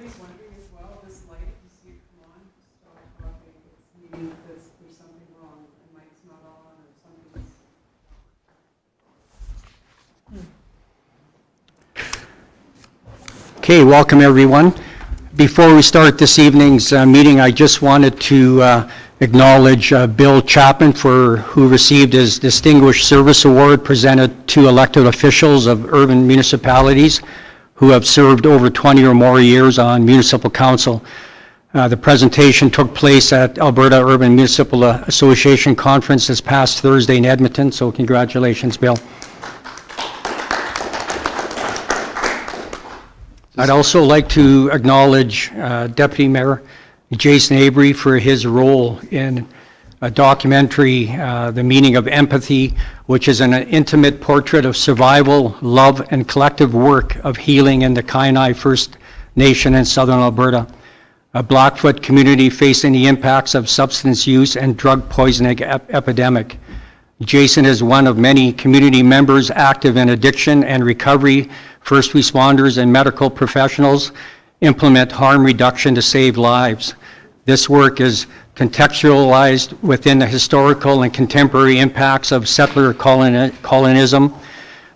Mary's wondering as well, this light, you see it come on, stop talking, it's meaning that there's something wrong, the mic's not on, or something's... Okay, welcome everyone. Before we start this evening's meeting, I just wanted to acknowledge Bill Chapman who received his Distinguished Service Award presented to elected officials of urban municipalities who have served over 20 or more years on municipal council. The presentation took place at Alberta Urban Municipal Association Conference this past Thursday in Edmonton, so congratulations, Bill. I'd also like to acknowledge Deputy Mayor Jason Avery for his role in a documentary, The Meaning of Empathy, which is an intimate portrait of survival, love, and collective work of healing in the Kainai First Nation in southern Alberta, a Blackfoot community facing the impacts of substance use and drug poisoning epidemic. Jason is one of many community members active in addiction and recovery. First responders and medical professionals implement harm reduction to save lives. This work is contextualized within the historical and contemporary impacts of settler colonism.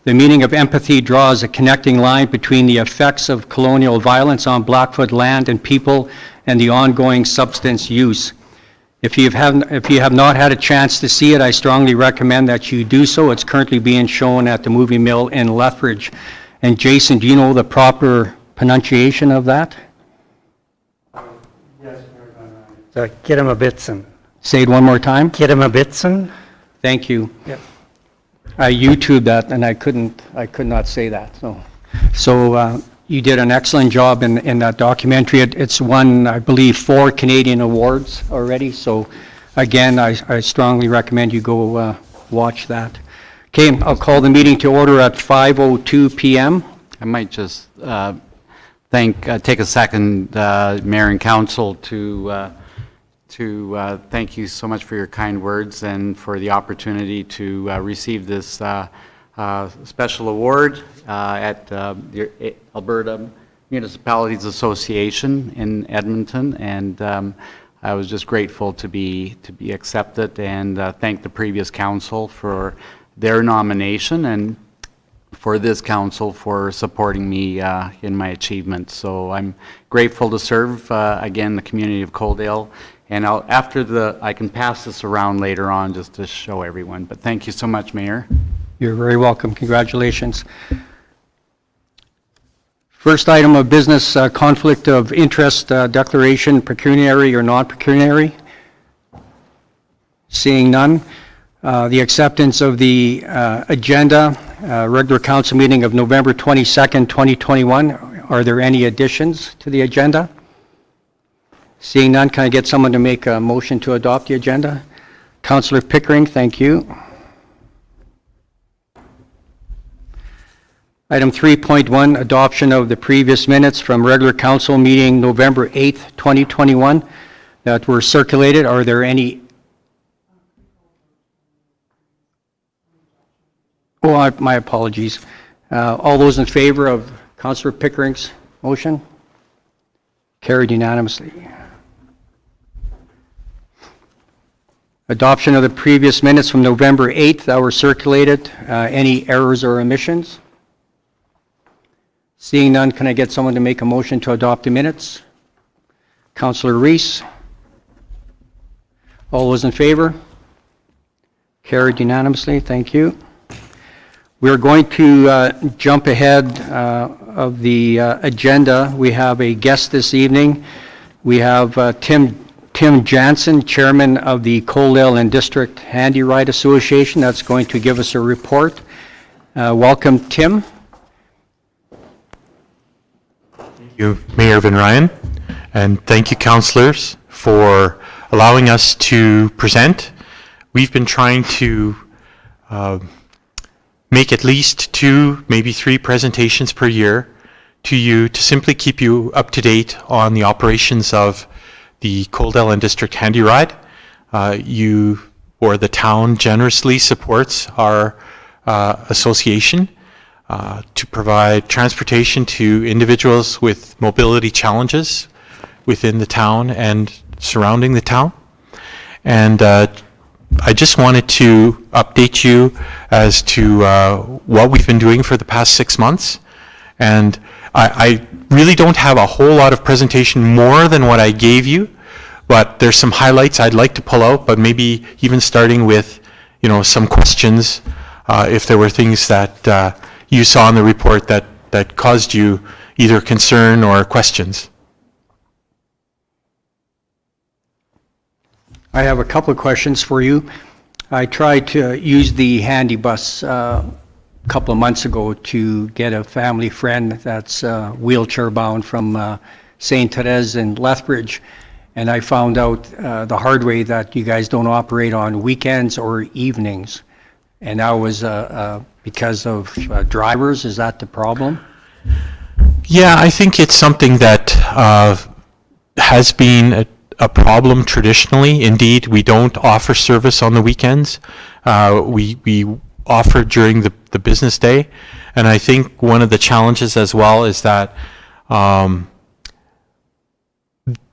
The Meaning of Empathy draws a connecting line between the effects of colonial violence on Blackfoot land and people and the ongoing substance use. If you have not had a chance to see it, I strongly recommend that you do so. It's currently being shown at the Movie Mill in Lethbridge. And Jason, do you know the proper pronunciation of that? Yes, Mayor. Kitamabitson. Say it one more time. Kitamabitson. Thank you. Yep. I YouTubed that and I could not say that. So you did an excellent job in that documentary. It's won, I believe, 4 Canadian awards already. So again, I strongly recommend you go watch that. Okay, I'll call the meeting to order at 5:02 p.m. I might just take a second, Mayor and Council, to thank you so much for your kind words and for the opportunity to receive this special award at the Alberta Municipalities Association in Edmonton, and I was just grateful to be accepted, and thank the previous council for their nomination and for this council for supporting me in my achievements. So I'm grateful to serve again the community of Coaldale, and I can pass this around later on just to show everyone. But thank you so much, Mayor. You're very welcome. Congratulations. First item of business, conflict of interest declaration, pecuniary or non-pecuniary. Seeing none. The acceptance of the agenda, regular council meeting of November 22nd, 2021. Are there any additions to the agenda? Seeing none, can I get someone to make a motion to adopt the agenda? Councillor Pickering, thank you. Item 3.1, adoption of the previous minutes from regular council meeting November 8th, 2021 that were circulated. Are there any? Oh, my apologies. All those in favor of Councillor Pickering's motion? Carried unanimously. Adoption of the previous minutes from November 8th that were circulated. Any errors or omissions? Seeing none, can I get someone to make a motion to adopt the minutes? Councillor Rees. All those in favor? Carried unanimously. Thank you. We're going to jump ahead of the agenda. We have a guest this evening. We have Tim Jansen, Chairman of the Coaldale and District Handy Ride Association, that's going to give us a report. Welcome, Tim. Thank you, Mayor Van Ryan, and thank you, councillors, for allowing us to present. We've been trying to make at least 2, maybe 3 presentations per year to you to simply keep you up to date on the operations of the Coaldale and District Handy Ride. You, or the town, generously supports our association. to provide transportation to individuals with mobility challenges within the town and surrounding the town. And I just wanted to update you as to what we've been doing for the past 6 months. And I really don't have a whole lot of presentation more than what I gave you, but there's some highlights I'd like to pull out, but maybe even starting with, some questions, if there were things that you saw in the report that caused you either concern or questions. I have a couple of questions for you. I tried to use the handy bus a couple of months ago to get a family friend that's wheelchair bound from St. Therese and Lethbridge, and I found out the hard way that you guys don't operate on weekends or evenings, and that was because of drivers. Is that the problem? Yeah, I think it's something that has been a problem traditionally. Indeed, we don't offer service on the weekends. We offer during the business day. And I think one of the challenges as well is that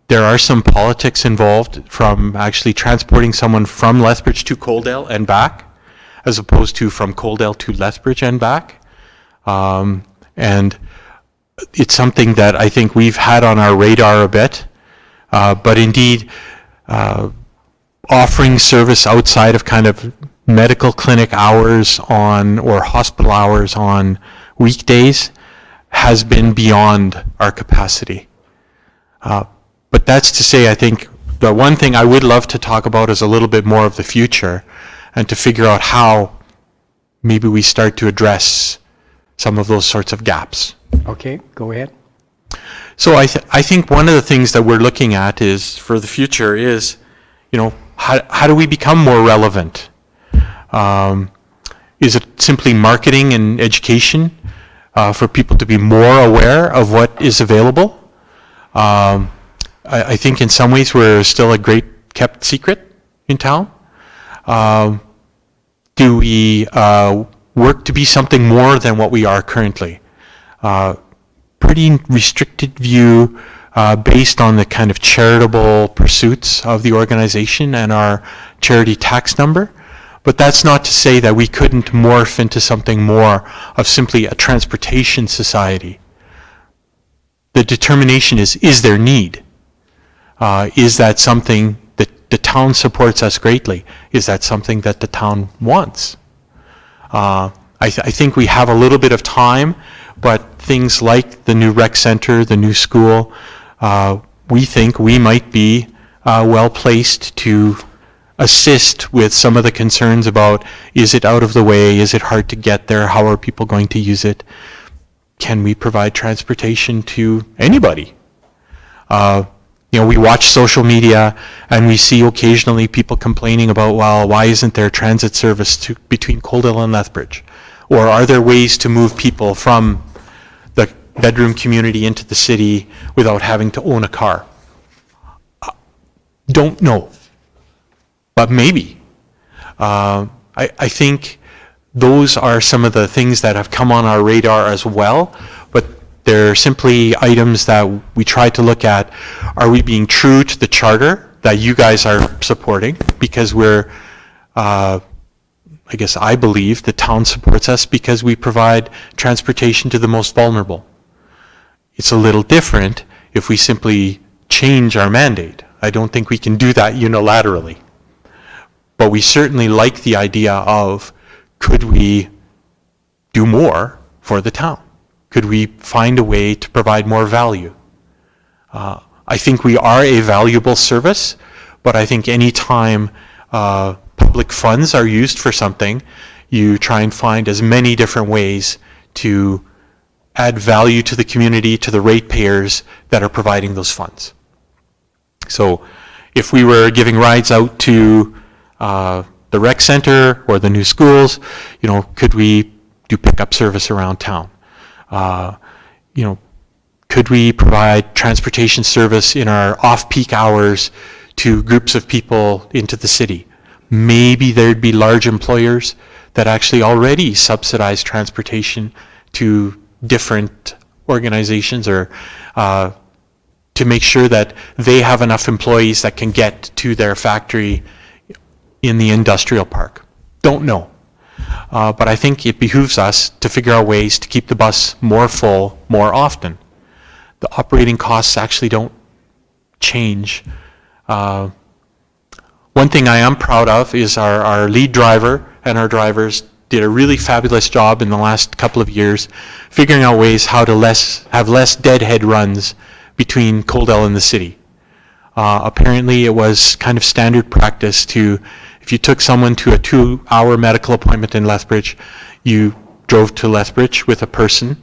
there are some politics involved from actually transporting someone from Lethbridge to Coaldale and back, as opposed to from Coaldale to Lethbridge and back. And it's something that I think we've had on our radar a bit. But indeed, offering service outside of kind of medical clinic hours or hospital hours on weekdays has been beyond our capacity. But that's to say, I think the one thing I would love to talk about is a little bit more of the future and to figure out how maybe we start to address some of those sorts of gaps. Okay, go ahead. So I think one of the things that we're looking at is for the future is, how do we become more relevant? Is it simply marketing and education for people to be more aware of what is available? I think in some ways we're still a great kept secret in town. Do we work to be something more than what we are currently? Pretty restricted view based on the kind of charitable pursuits of the organization and our charity tax number. But that's not to say that we couldn't morph into something more of simply a transportation society. The determination is there need? Is that something that the town supports us greatly? Is that something that the town wants? I think we have a little bit of time, but things like the new rec center, the new school, we think we might be well placed to assist with some of the concerns about, is it out of the way, is it hard to get there, how are people going to use it, can we provide transportation to anybody? We watch social media and we see occasionally people complaining about, well, why isn't there transit service between Coaldale and Lethbridge? Or are there ways to move people from the bedroom community into the city without having to own a car? Don't know, but maybe. I think those are some of the things that have come on our radar as well, but they're simply items that we try to look at. Are we being true to the charter that you guys are supporting? Because we're, I believe the town supports us because we provide transportation to the most vulnerable. It's a little different if we simply change our mandate. I don't think we can do that unilaterally. But we certainly like the idea of, could we do more for the town? Could we find a way to provide more value? I think we are a valuable service, but I think any time public funds are used for something, you try and find as many different ways to add value to the community, to the ratepayers that are providing those funds. So if we were giving rides out to the rec center or the new schools, could we do pickup service around town? Could we provide transportation service in our off-peak hours to groups of people into the city? Maybe there'd be large employers that actually already subsidize transportation to different organizations or to make sure that they have enough employees that can get to their factory in the industrial park. Don't know. But I think it behooves us to figure out ways to keep the bus more full more often. The operating costs actually don't change. One thing I am proud of is our lead driver and our drivers did a really fabulous job in the last couple of years figuring out ways how to have less deadhead runs between Coaldale and the city. Apparently it was kind of standard practice to, if you took someone to a 2-hour medical appointment in Lethbridge, you drove to Lethbridge with a person,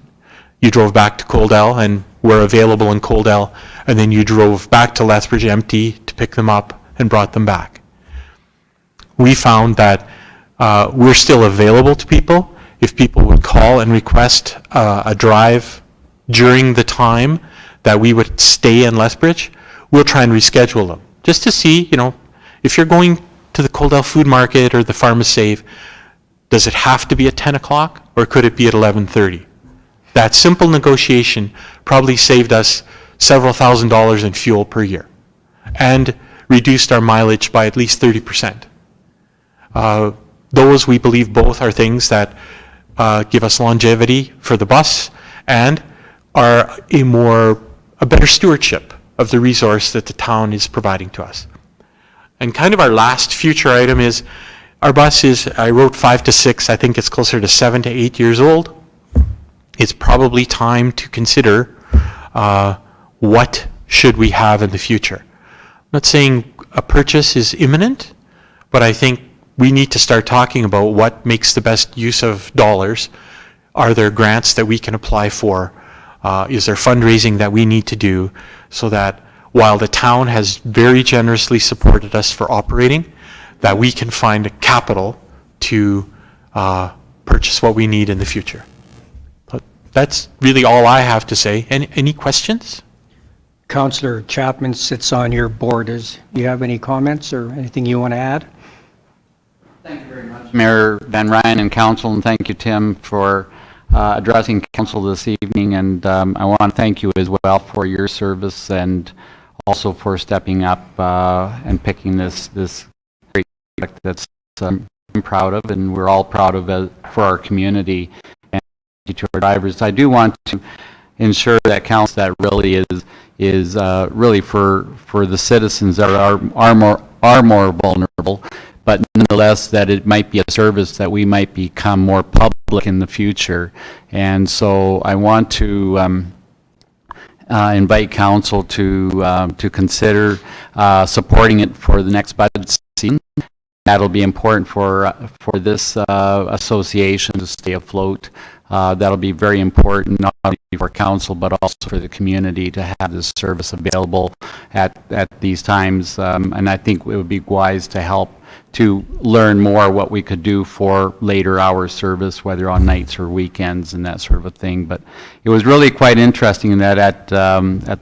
you drove back to Coaldale and were available in Coaldale, and then you drove back to Lethbridge empty to pick them up and brought them back. We found that we're still available to people. If people would call and request a drive during the time that we would stay in Lethbridge, we'll try and reschedule them. Just to see, if you're going to the Coaldale Food Market or the Farm Save, does it have to be at 10 o'clock or could it be at 11:30? That simple negotiation probably saved us several $1,000s in fuel per year and reduced our mileage by at least 30%. Those, we believe, both are things that give us longevity for the bus and are a better stewardship of the resource that the town is providing to us. And kind of our last future item is our bus is, I wrote 5 to 6, I think it's closer to 7 to 8 years old. It's probably time to consider what should we have in the future. I'm not saying a purchase is imminent, but I think we need to start talking about what makes the best use of dollars. Are there grants that we can apply for? Is there fundraising that we need to do so that while the town has very generously supported us for operating, that we can find a capital to purchase what we need in the future. But that's really all I have to say. Any questions? Councillor Chapman sits on your board. Do you have any comments or anything you want to add? Thank you very much, Mayor Van Ryn and Council, and thank you, Tim, for addressing Council this evening. And I want to thank you as well for your service and also for stepping up and picking this great project that's I'm proud of, and we're all proud of for our community. And thank you to our drivers. I do want to ensure that Council that really is really for the citizens that are more vulnerable, but nonetheless that it might be a service that we might become more public in the future. And so I want to invite Council to consider supporting it for the next budget season. That'll be important for this association to stay afloat. That'll be very important not only for Council but also for the community to have this service available at these times. And I think it would be wise to help to learn more what we could do for later hour service, whether on nights or weekends and that sort of thing. But it was really quite interesting that at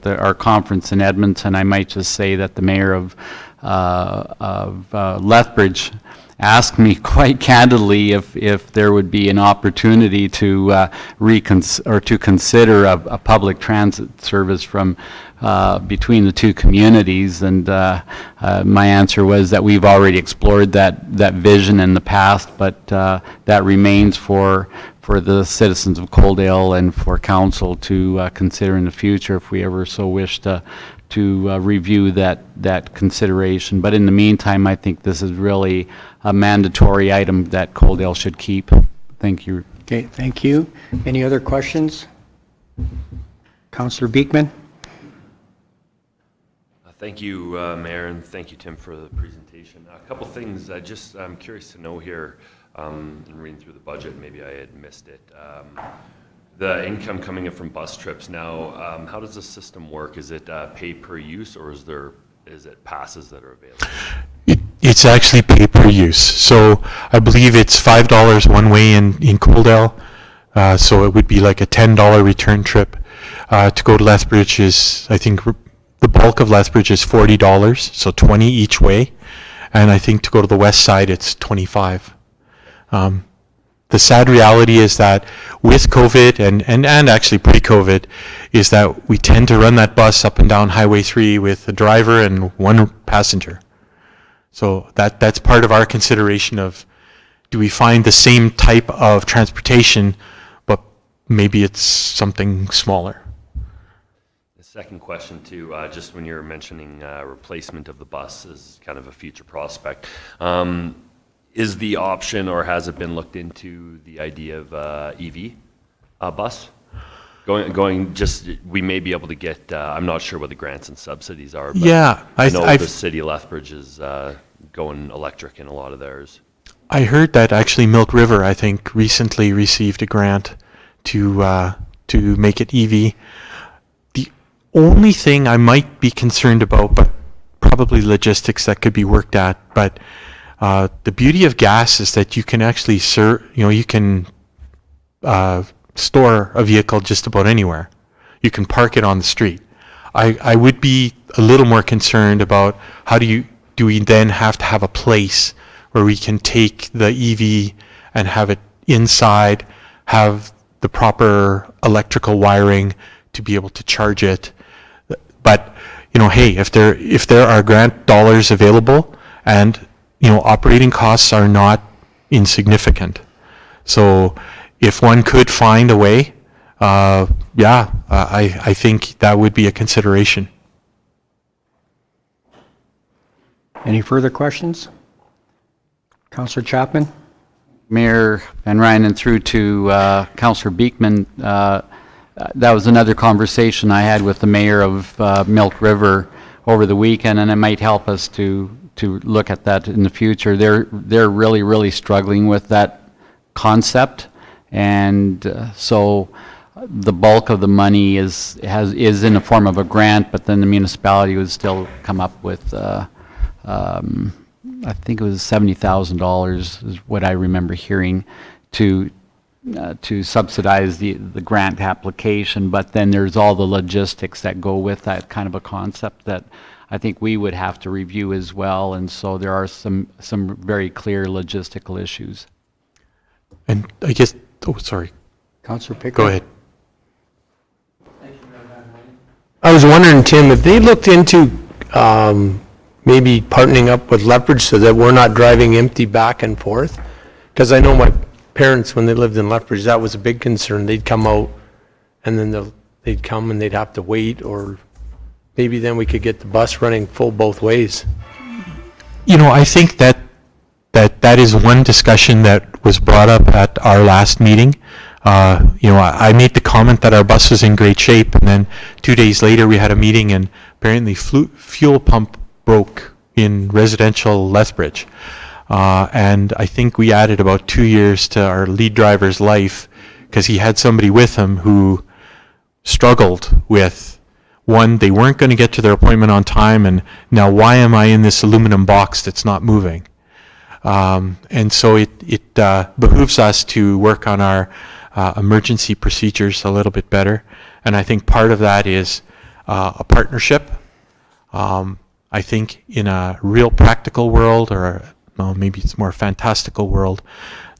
our conference in Edmonton, I might just say that the mayor of Lethbridge asked me quite candidly if there would be an opportunity to consider a public transit service from between the two communities, and my answer was that we've already explored that vision in the past, but that remains for the citizens of Coaldale and for Council to consider in the future if we ever so wish to review that consideration. But in the meantime, I think this is really a mandatory item that Coaldale should keep. Thank you. Okay, thank you. Any other questions? Councillor Beekman? Thank you, Mayor, and thank you, Tim, for the presentation. A couple things I'm curious to know here, in reading through the budget, maybe I had missed it. The income coming in from bus trips now, how does the system work? Is it pay per use, or is it passes that are available? It's actually pay per use. So I believe it's $5 one way in Coaldale. So it would be like a $10 return trip. To go to Lethbridge is, I think, the bulk of Lethbridge is $40, so 20 each way. And I think to go to the west side, it's 25. the sad reality is that with COVID and actually pre-COVID, is that we tend to run that bus up and down Highway 3 with a driver and one passenger. So that's part of our consideration of, do we find the same type of transportation, but maybe it's something smaller? The second question too, just when you're mentioning replacement of the bus as kind of a future prospect, is the option, or has it been looked into, the idea of EV bus? We may be able to get, I'm not sure what the grants and subsidies are, but Yeah, I know the city of Lethbridge is going electric in a lot of theirs. I heard that actually Milk River, I think, recently received a grant to make it EV. The only thing I might be concerned about, but probably logistics that could be worked at, but the beauty of gas is that you can actually you can store a vehicle just about anywhere. You can park it on the street. I would be a little more concerned about do we then have to have a place where we can take the EV and have it inside, have the proper electrical wiring to be able to charge it. But, hey, if there are grant dollars available, and, operating costs are not insignificant. So if one could find a way, I think that would be a consideration. Any further questions? Councillor Chapman? Mayor Van Ryn, and through to Councillor Beekman, that was another conversation I had with the mayor of Milk River over the weekend, and it might help us to look at that in the future. They're really, really struggling with that concept, and so the bulk of the money is in the form of a grant, but then the municipality would still come up with I think it was $70,000 is what I remember hearing to subsidize the grant application. But then there's all the logistics that go with that kind of a concept that I think we would have to review as well. And so there are some very clear logistical issues. And I guess, sorry. Councillor Pickering? Go ahead. I was wondering, Tim, if they looked into maybe partnering up with Lethbridge so that we're not driving empty back and forth? Because I know my parents, when they lived in Lethbridge, that was a big concern. They'd come out and then they'd come and they'd have to wait, or maybe then we could get the bus running full both ways. I think that is one discussion that was brought up at our last meeting. I made the comment that our bus was in great shape, and then 2 days later we had a meeting, and apparently fuel pump broke in residential Lethbridge. And I think we added about 2 years to our lead driver's life because he had somebody with him who struggled with, one, they weren't going to get to their appointment on time, and now why am I in this aluminum box that's not moving? And so it behooves us to work on our emergency procedures a little bit better. And I think part of that is a partnership. I think in a real practical world, or maybe it's more fantastical world,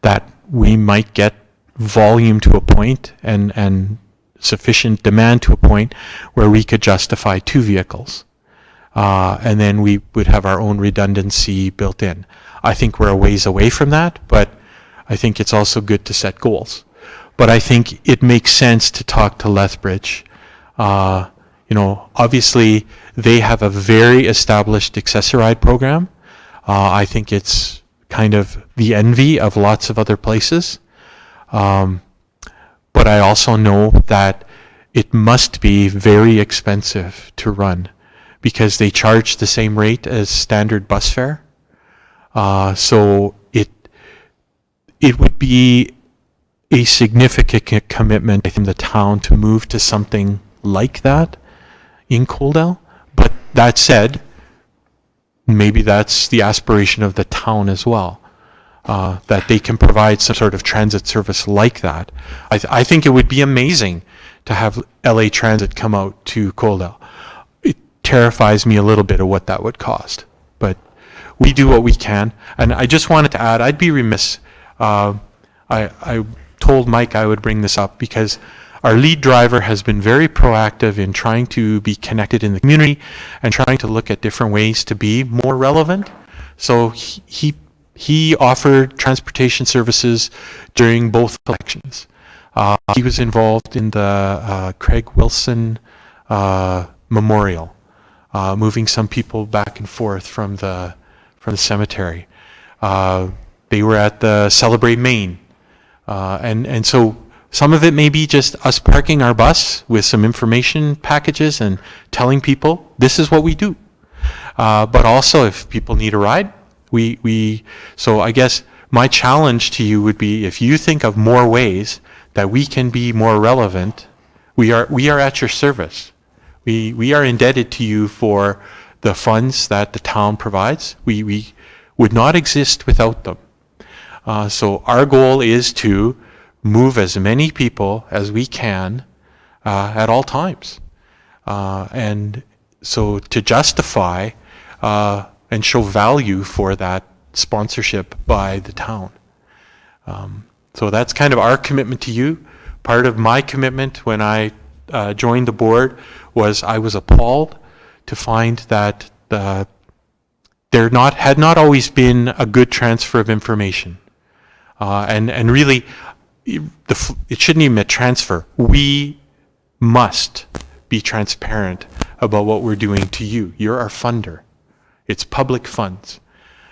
that we might get volume to a point and sufficient demand to a point where we could justify 2 vehicles. And then we would have our own redundancy built in. I think we're a ways away from that, but I think it's also good to set goals. But I think it makes sense to talk to Lethbridge. Obviously they have a very established Access-a-Ride program. I think it's kind of the envy of lots of other places. But I also know that it must be very expensive to run because they charge the same rate as standard bus fare. So it would be a significant commitment from the town to move to something like that in Coaldale. But that said, maybe that's the aspiration of the town as well, that they can provide some sort of transit service like that. I think it would be amazing to have LA Transit come out to Coaldale. It terrifies me a little bit of what that would cost, but we do what we can. And I just wanted to add, I'd be remiss. I told Mike I would bring this up because our lead driver has been very proactive in trying to be connected in the community and trying to look at different ways to be more relevant. So he offered transportation services during both elections. He was involved in the Craig Wilson Memorial, moving some people back and forth from the cemetery. They were at the Celebrate Maine. And so some of it may be just us parking our bus with some information packages and telling people this is what we do. But also if people need a ride, so I guess my challenge to you would be if you think of more ways that we can be more relevant, we are at your service. We are indebted to you for the funds that the town provides. We would not exist without them. So our goal is to move as many people as we can at all times. And so to justify and show value for that sponsorship by the town. So that's kind of our commitment to you. Part of my commitment when I joined the board was I was appalled to find that there had not always been a good transfer of information. And really, it shouldn't even be a transfer. We must be transparent about what we're doing to you. You're our funder. It's public funds.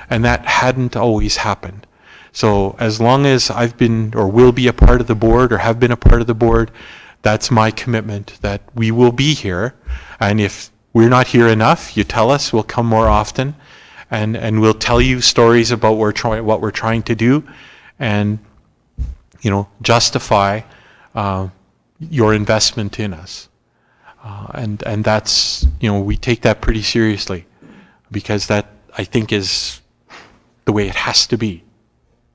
And that hadn't always happened. So as long as I've been or will be a part of the board or have been a part of the board, that's my commitment that we will be here. And if we're not here enough, you tell us, we'll come more often. And we'll tell you stories about what we're trying to do and, justify your investment in us. And that's, we take that pretty seriously because that, I think, is the way it has to be.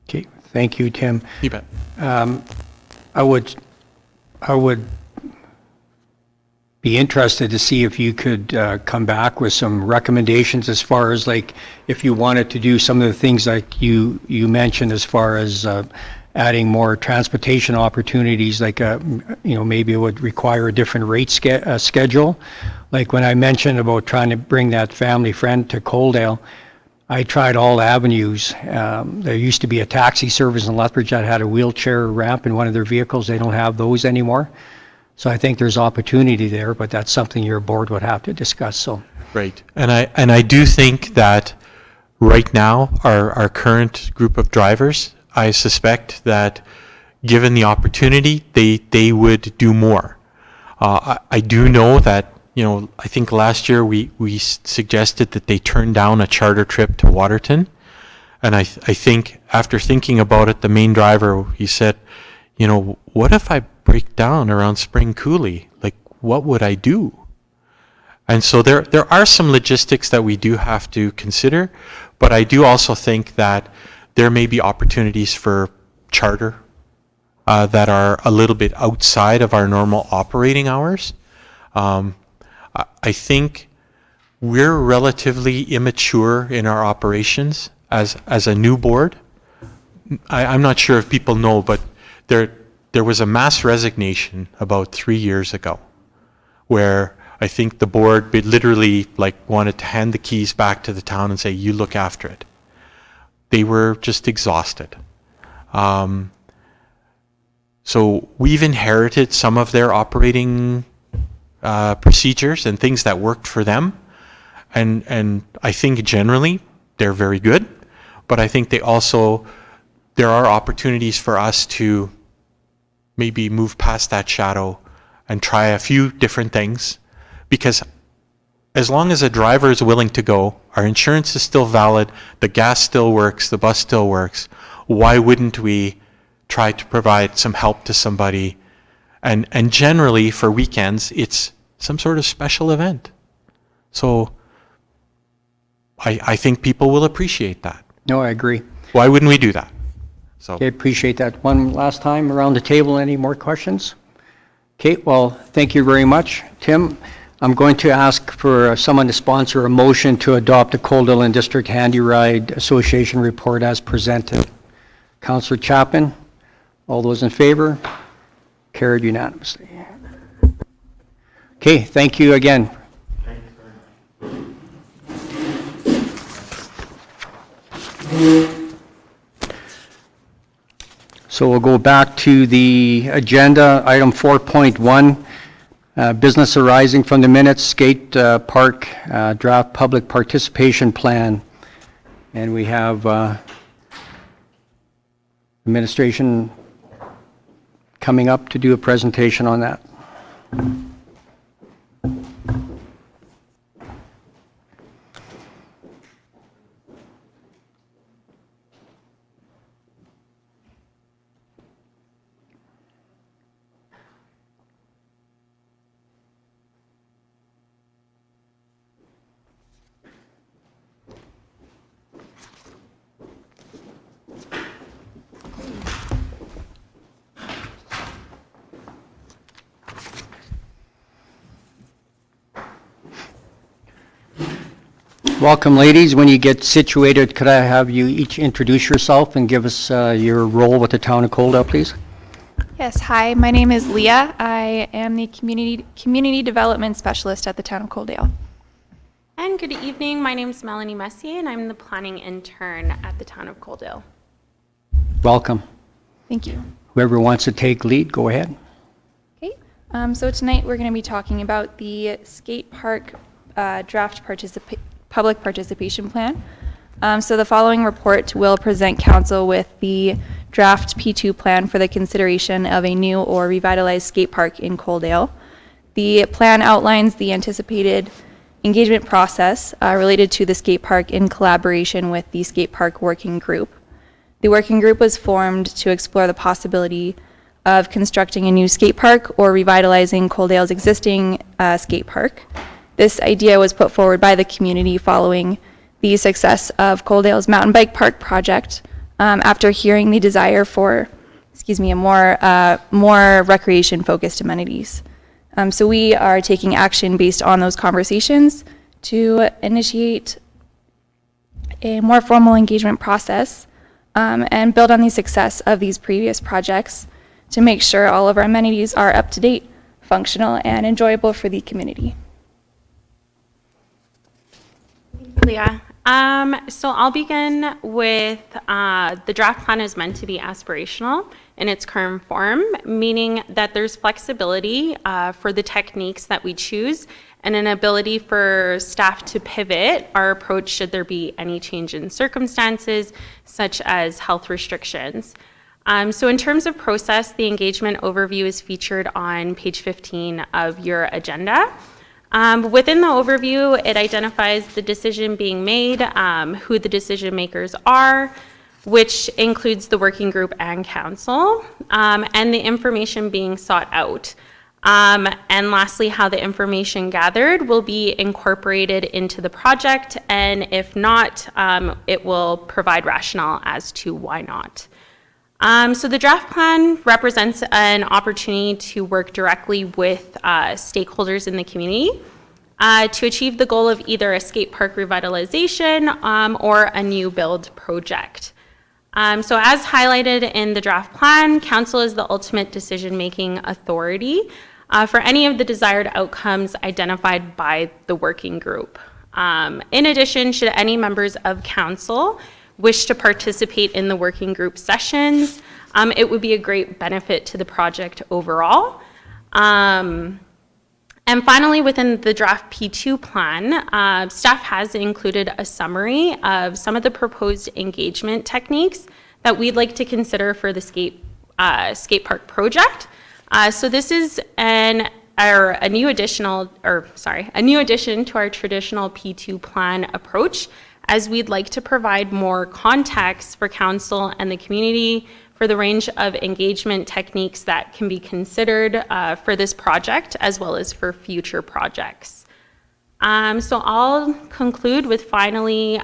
Okay, thank you, Tim. You bet. I would be interested to see if you could come back with some recommendations as far as like if you wanted to do some of the things like you mentioned as far as adding more transportation opportunities, like maybe it would require a different rate schedule. Like when I mentioned about trying to bring that family friend to Coaldale, I tried all avenues. There used to be a taxi service in Lethbridge that had a wheelchair ramp in one of their vehicles. They don't have those anymore. So I think there's opportunity there, but that's something your board would have to discuss. So. Right. And I do think that right now our current group of drivers, I suspect that given the opportunity, they would do more. I do know that, I think last year we suggested that they turn down a charter trip to Waterton. And I think after thinking about it, the main driver, he said, what if I break down around Spring Coulee? Like, what would I do? And so there are some logistics that we do have to consider, but I do also think that there may be opportunities for charter that are a little bit outside of our normal operating hours. I think we're relatively immature in our operations as a new board. I'm not sure if people know, but there was a mass resignation about 3 years ago where I think the board literally wanted to hand the keys back to the town and say, you look after it. They were just exhausted. So we've inherited some of their operating procedures and things that worked for them. And I think generally they're very good, but I think there are opportunities for us to maybe move past that shadow and try a few different things, because as long as a driver is willing to go, our insurance is still valid, the gas still works, the bus still works, why wouldn't we try to provide some help to somebody? And generally for weekends, it's some sort of special event. So I think people will appreciate that. No, I agree. Why wouldn't we do that? So. Okay, appreciate that. One last time around the table. Any more questions? Okay, well, thank you very much, Tim. I'm going to ask for someone to sponsor a motion to adopt the Coaldale and District Handy Ride Association report as presented. Councillor Chapman, All those in favor? Carried unanimously. Okay, thank you again. So we'll go back to the agenda, item 4.1, business arising from the minutes, skate park draft public participation plan. And we have administration coming up to do a presentation on that. Welcome, ladies. When you get situated, could I have you each introduce yourself and give us your role with the town of Coaldale, please? Yes, hi, my name is Leah. I am the Community Development Specialist at the Town of Coaldale. And good evening, my name is Melanie Messier and I'm the Planning Intern at the Town of Coaldale. Welcome. Thank you. Whoever wants to take lead, go ahead. Okay, so tonight we're going to be talking about the skate park draft public participation plan. So the following report will present council with the draft P2 plan for the consideration of a new or revitalized skate park in Coaldale. The plan outlines the anticipated engagement process related to the skate park in collaboration with the skate park working group. The working group was formed to explore the possibility of constructing a new skate park or revitalizing Coaldale's existing skate park. This idea was put forward by the community following the success of Coaldale's mountain bike park project after hearing the desire for, more recreation-focused amenities. So we are taking action based on those conversations to initiate a more formal engagement process and build on the success of these previous projects to make sure all of our amenities are up to date, functional, and enjoyable for the community. Leah. So I'll begin with the draft plan is meant to be aspirational in its current form, meaning that there's flexibility for the techniques that we choose and an ability for staff to pivot our approach should there be any change in circumstances, such as health restrictions. So in terms of process, the engagement overview is featured on page 15 of your agenda. Within the overview, it identifies the decision being made, who the decision makers are, which includes the working group and council, and the information being sought out. And lastly, how the information gathered will be incorporated into the project, and if not, it will provide rationale as to why not. So the draft plan represents an opportunity to work directly with stakeholders in the community to achieve the goal of either a skate park revitalization or a new build project. So as highlighted in the draft plan, council is the ultimate decision-making authority for any of the desired outcomes identified by the working group. In addition, should any members of council wish to participate in the working group sessions, it would be a great benefit to the project overall. And finally, within the draft P2 plan, staff has included a summary of some of the proposed engagement techniques that we'd like to consider for the skate park project. So this is a new addition to our traditional P2 plan approach, as we'd like to provide more context for council and the community for the range of engagement techniques that can be considered for this project as well as for future projects. So I'll conclude with finally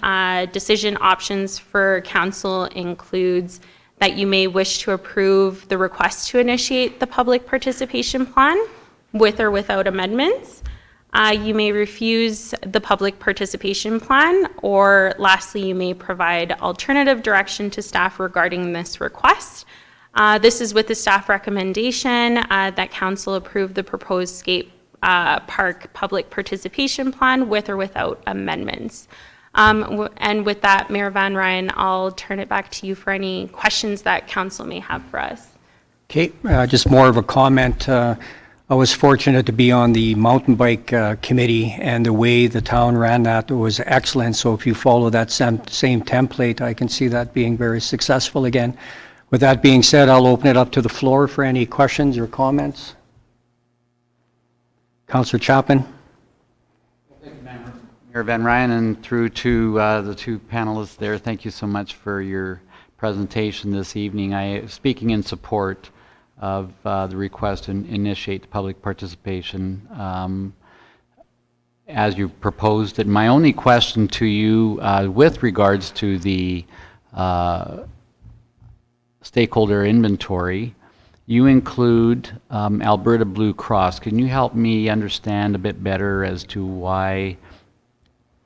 decision options for council includes that you may wish to approve the request to initiate the public participation plan with or without amendments. You may refuse the public participation plan, or lastly, you may provide alternative direction to staff regarding this request. This is with the staff recommendation that council approve the proposed skate park public participation plan with or without amendments. And with that, Mayor Van Ryn, I'll turn it back to you for any questions that council may have for us. Okay, just more of a comment. I was fortunate to be on the mountain bike committee, and the way the town ran that was excellent. So if you follow that same template, I can see that being very successful again. With that being said, I'll open it up to the floor for any questions or comments. Councillor Chapman. Mayor Van Ryn, and through to the two panelists there, thank you so much for your presentation this evening. Speaking in support of the request to initiate the public participation as you proposed it. My only question to you with regards to the stakeholder inventory, you include Alberta Blue Cross. Can you help me understand a bit better as to why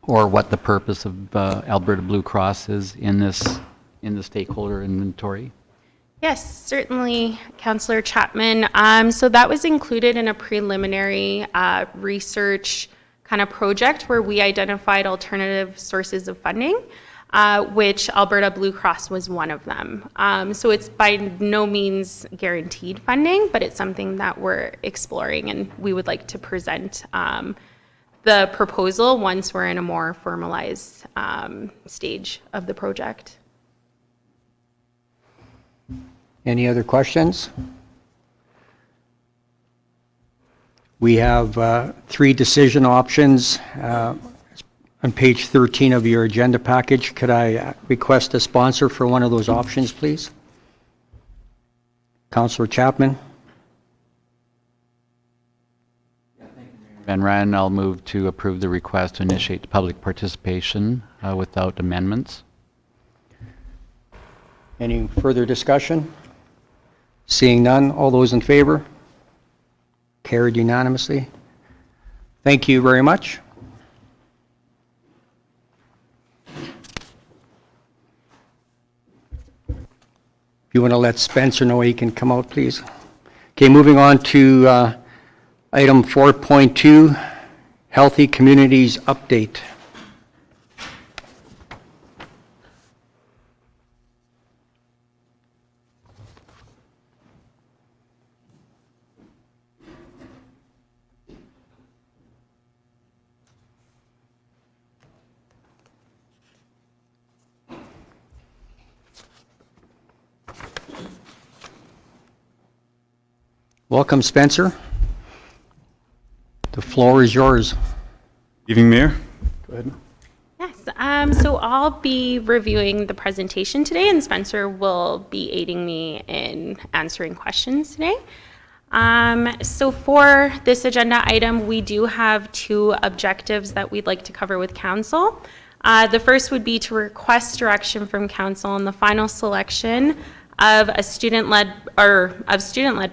or what the purpose of Alberta Blue Cross is in the stakeholder inventory? Yes, certainly, Councillor Chapman. So that was included in a preliminary research kind of project where we identified alternative sources of funding, which Alberta Blue Cross was one of them. So it's by no means guaranteed funding, but it's something that we're exploring, and we would like to present the proposal once we're in a more formalized stage of the project. Any other questions? We have 3 decision options on page 13 of your agenda package. Could I request a sponsor for one of those options, please? Councillor Chapman. Van Ryn, I'll move to approve the request to initiate the public participation without amendments. Any further discussion? Seeing none, all those in favor? Carried unanimously. Thank you very much. If you want to let Spencer know he can come out, please. Okay, moving on to item 4.2, Healthy Communities Update. Welcome, Spencer. The floor is yours. Evening, Mayor. Go ahead. Yes, so I'll be reviewing the presentation today, and Spencer will be aiding me in answering questions today. So for this agenda item, we do have 2 objectives that we'd like to cover with Council. The first would be to request direction from Council on the final selection of student-led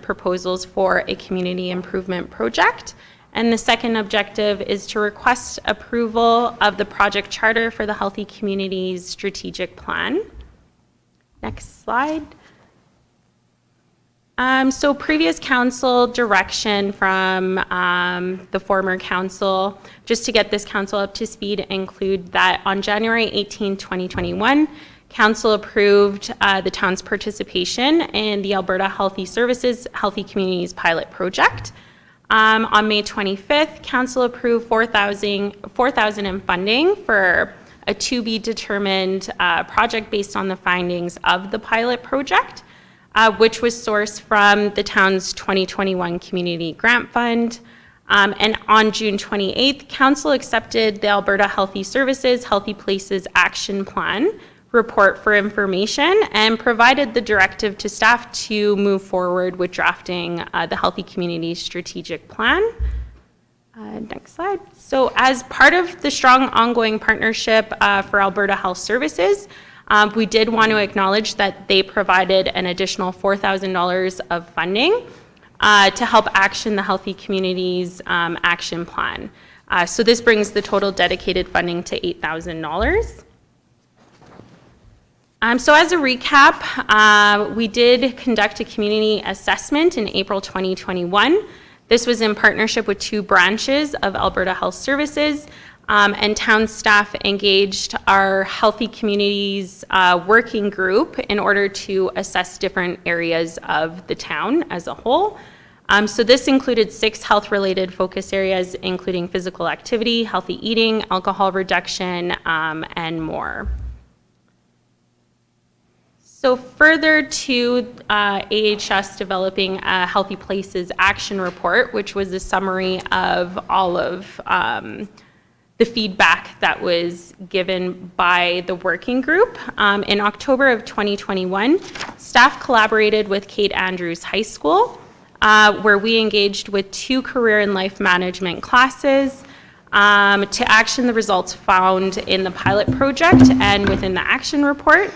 proposals for a community improvement project. And the second objective is to request approval of the project charter for the Healthy Communities Strategic Plan. Next slide. So previous council direction from the former council, just to get this council up to speed, include that on January 18, 2021, council approved the town's participation in the Alberta Healthy Services Healthy Communities Pilot Project. On May 25th, council approved $4,000 in funding for a to-be-determined project based on the findings of the pilot project, which was sourced from the town's 2021 Community Grant Fund. And on June 28th, council accepted the Alberta Healthy Services Healthy Places Action Plan report for information and provided the directive to staff to move forward with drafting the Healthy Communities Strategic Plan. Next slide. So as part of the strong ongoing partnership for Alberta Health Services, we did want to acknowledge that they provided an additional $4,000 of funding to help action the Healthy Communities Action Plan. So this brings the total dedicated funding to $8,000. So as a recap, we did conduct a community assessment in April 2021. This was in partnership with 2 branches of Alberta Health Services, and town staff engaged our Healthy Communities working group in order to assess different areas of the town as a whole. So this included 6 health-related focus areas, including physical activity, healthy eating, alcohol reduction, and more. So further to AHS developing a Healthy Places Action Report, which was a summary of all of the feedback that was given by the working group. In October of 2021, staff collaborated with Kate Andrews High School, where we engaged with 2 career and life management classes to action the results found in the pilot project and within the action report.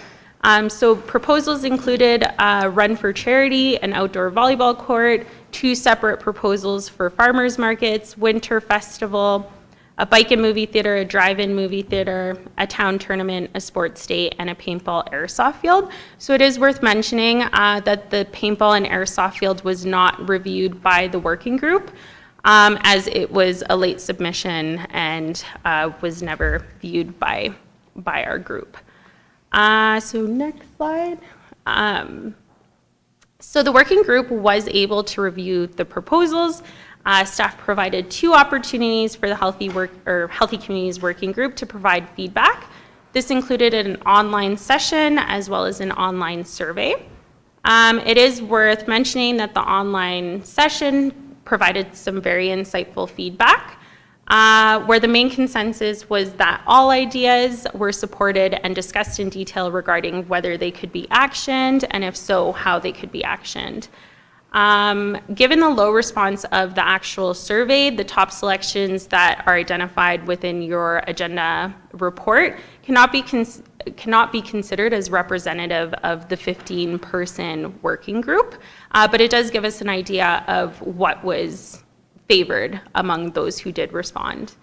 So proposals included Run for Charity, an outdoor volleyball court, 2 separate proposals for farmers markets, winter festival, a bike and movie theater, a drive-in movie theater, a town tournament, a sports day, and a paintball airsoft field. So it is worth mentioning that the paintball and airsoft field was not reviewed by the working group, as it was a late submission and was never viewed by our group. So next slide. So the working group was able to review the proposals. Staff provided 2 opportunities for the Healthy Communities Working Group to provide feedback. This included an online session as well as an online survey. It is worth mentioning that the online session provided some very insightful feedback, where the main consensus was that all ideas were supported and discussed in detail regarding whether they could be actioned, and if so, how they could be actioned. Given the low response of the actual survey, the top selections that are identified within your agenda report cannot be considered as representative of the 15-person working group, but it does give us an idea of what was favored among those who did respond.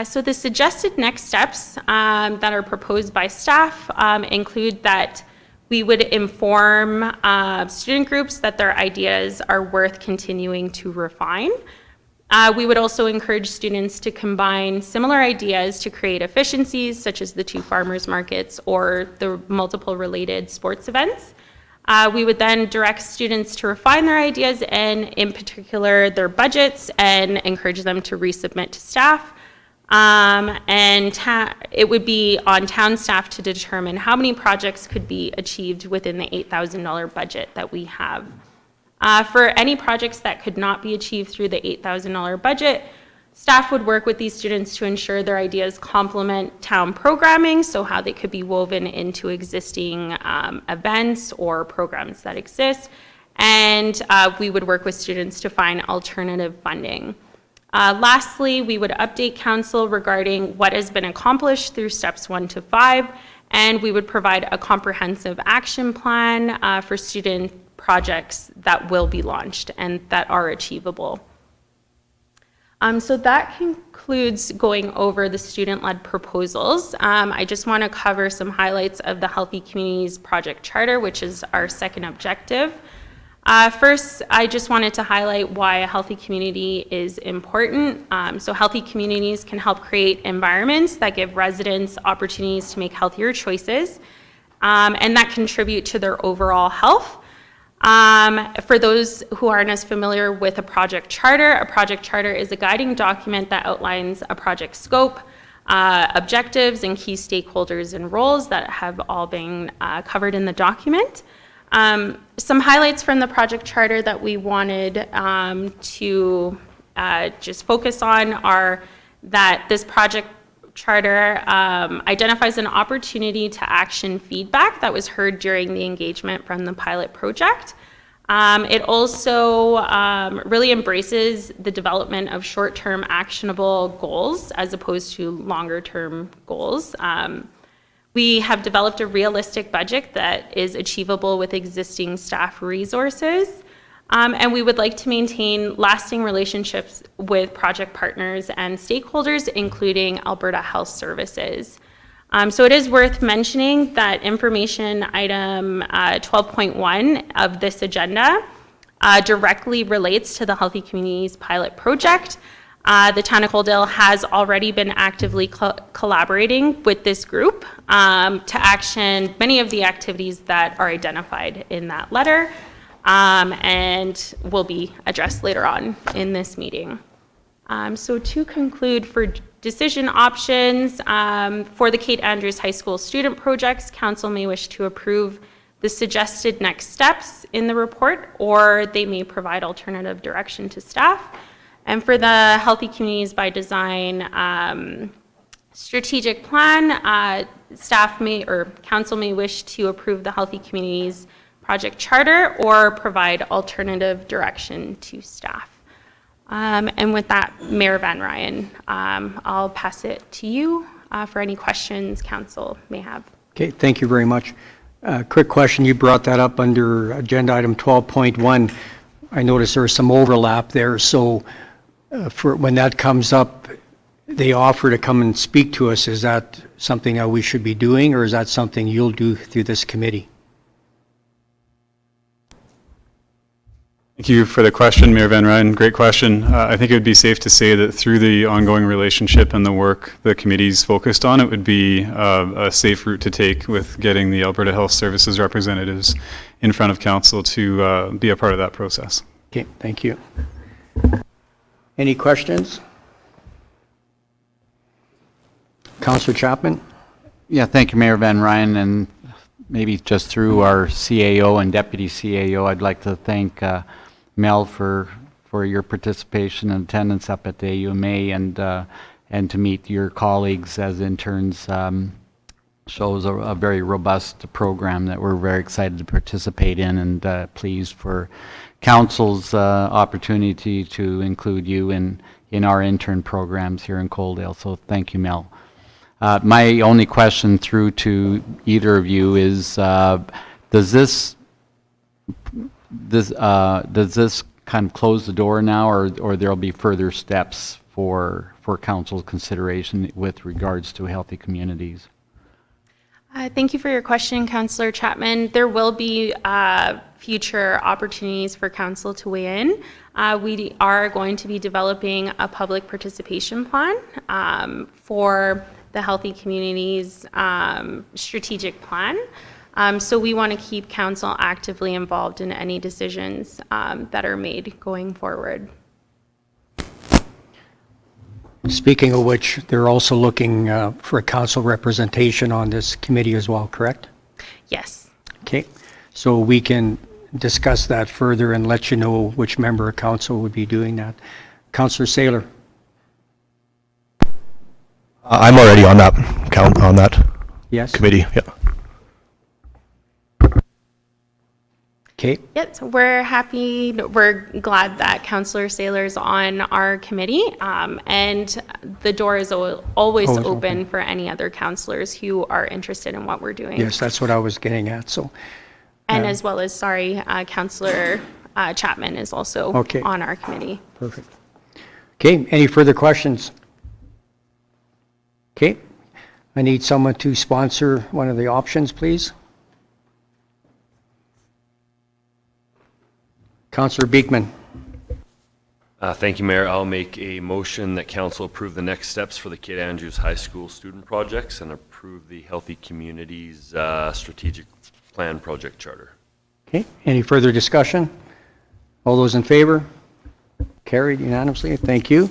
So the suggested next steps that are proposed by staff include that we would inform student groups that their ideas are worth continuing to refine. We would also encourage students to combine similar ideas to create efficiencies, such as the 2 farmers markets or the multiple related sports events. We would then direct students to refine their ideas and, in particular, their budgets, and encourage them to resubmit to staff. It would be on town staff to determine how many projects could be achieved within the $8,000 budget that we have. For any projects that could not be achieved through the $8,000 budget, staff would work with these students to ensure their ideas complement town programming, so how they could be woven into existing events or programs that exist, and we would work with students to find alternative funding. Lastly, we would update council regarding what has been accomplished through steps 1 to 5, and we would provide a comprehensive action plan for student projects that will be launched and that are achievable. So that concludes going over the student-led proposals. I just want to cover some highlights of the Healthy Communities Project Charter, which is our second objective. First, I just wanted to highlight why a healthy community is important. So healthy communities can help create environments that give residents opportunities to make healthier choices, and that contribute to their overall health. For those who aren't as familiar with a project charter is a guiding document that outlines a project scope, objectives, and key stakeholders and roles that have all been covered in the document. Some highlights from the project charter that we wanted to just focus on are that this project charter identifies an opportunity to action feedback that was heard during the engagement from the pilot project. It also really embraces the development of short-term actionable goals as opposed to longer-term goals. We have developed a realistic budget that is achievable with existing staff resources, and we would like to maintain lasting relationships with project partners and stakeholders, including Alberta Health Services. So it is worth mentioning that information item 12.1 of this agenda directly relates to the Healthy Communities Pilot Project. The town of Coaldale has already been actively collaborating with this group to action many of the activities that are identified in that letter and will be addressed later on in this meeting. So to conclude, for decision options for the Kate Andrews High School student projects, council may wish to approve the suggested next steps in the report, or they may provide alternative direction to staff. And for the Healthy Communities by Design strategic plan, staff may, or council may wish to approve the Healthy Communities project charter or provide alternative direction to staff. And with that, Mayor Van Ryan, I'll pass it to you for any questions council may have. Okay, thank you very much. Quick question, you brought that up under agenda item 12.1. I noticed there was some overlap there, so for when that comes up, they offer to come and speak to us. Is that something that we should be doing, or is that something you'll do through this committee? Thank you for the question, Mayor Van Ryan. Great question. I think it would be safe to say that through the ongoing relationship and the work the committee's focused on, it would be a safe route to take with getting the Alberta Health Services representatives in front of council to be a part of that process. Okay, thank you. Any questions? Councillor Chapman? Yeah, thank you, Mayor Van Ryan, and maybe just through our CAO and Deputy CAO, I'd like to thank Mel for your participation and attendance up at the AUMA and to meet your colleagues as interns shows a very robust program that we're very excited to participate in, and pleased for council's opportunity to include you in our intern programs here in Coaldale. So thank you, Mel. My only question through to either of you is, does this kind of close the door now, or there'll be further steps for council's consideration with regards to healthy communities? Thank you for your question, Councillor Chapman. There will be future opportunities for council to weigh in. We are going to be developing a public participation plan for the Healthy Communities strategic plan. So we want to keep council actively involved in any decisions that are made going forward. Speaking of which, they're also looking for a council representation on this committee as well, correct? Yes. Okay, so we can discuss that further and let you know which member of council would be doing that. Councillor Saylor. I'm already on that Yes. committee. Yeah. Okay. Yes, we're happy, we're glad that Councillor Saylor's on our committee, and the door is always open for any other councillors who are interested in what we're doing. Yes, that's what I was getting at. So. And as well as, Councillor Chapman is also on our committee. Perfect. Okay, any further questions? Okay, I need someone to sponsor one of the options, please. Councillor Beekman. Thank you, Mayor. I'll make a motion that council approve the next steps for the Kate Andrews High School student projects and approve the Healthy Communities strategic plan project charter. Okay, any further discussion? All those in favor? Carried unanimously. Thank you.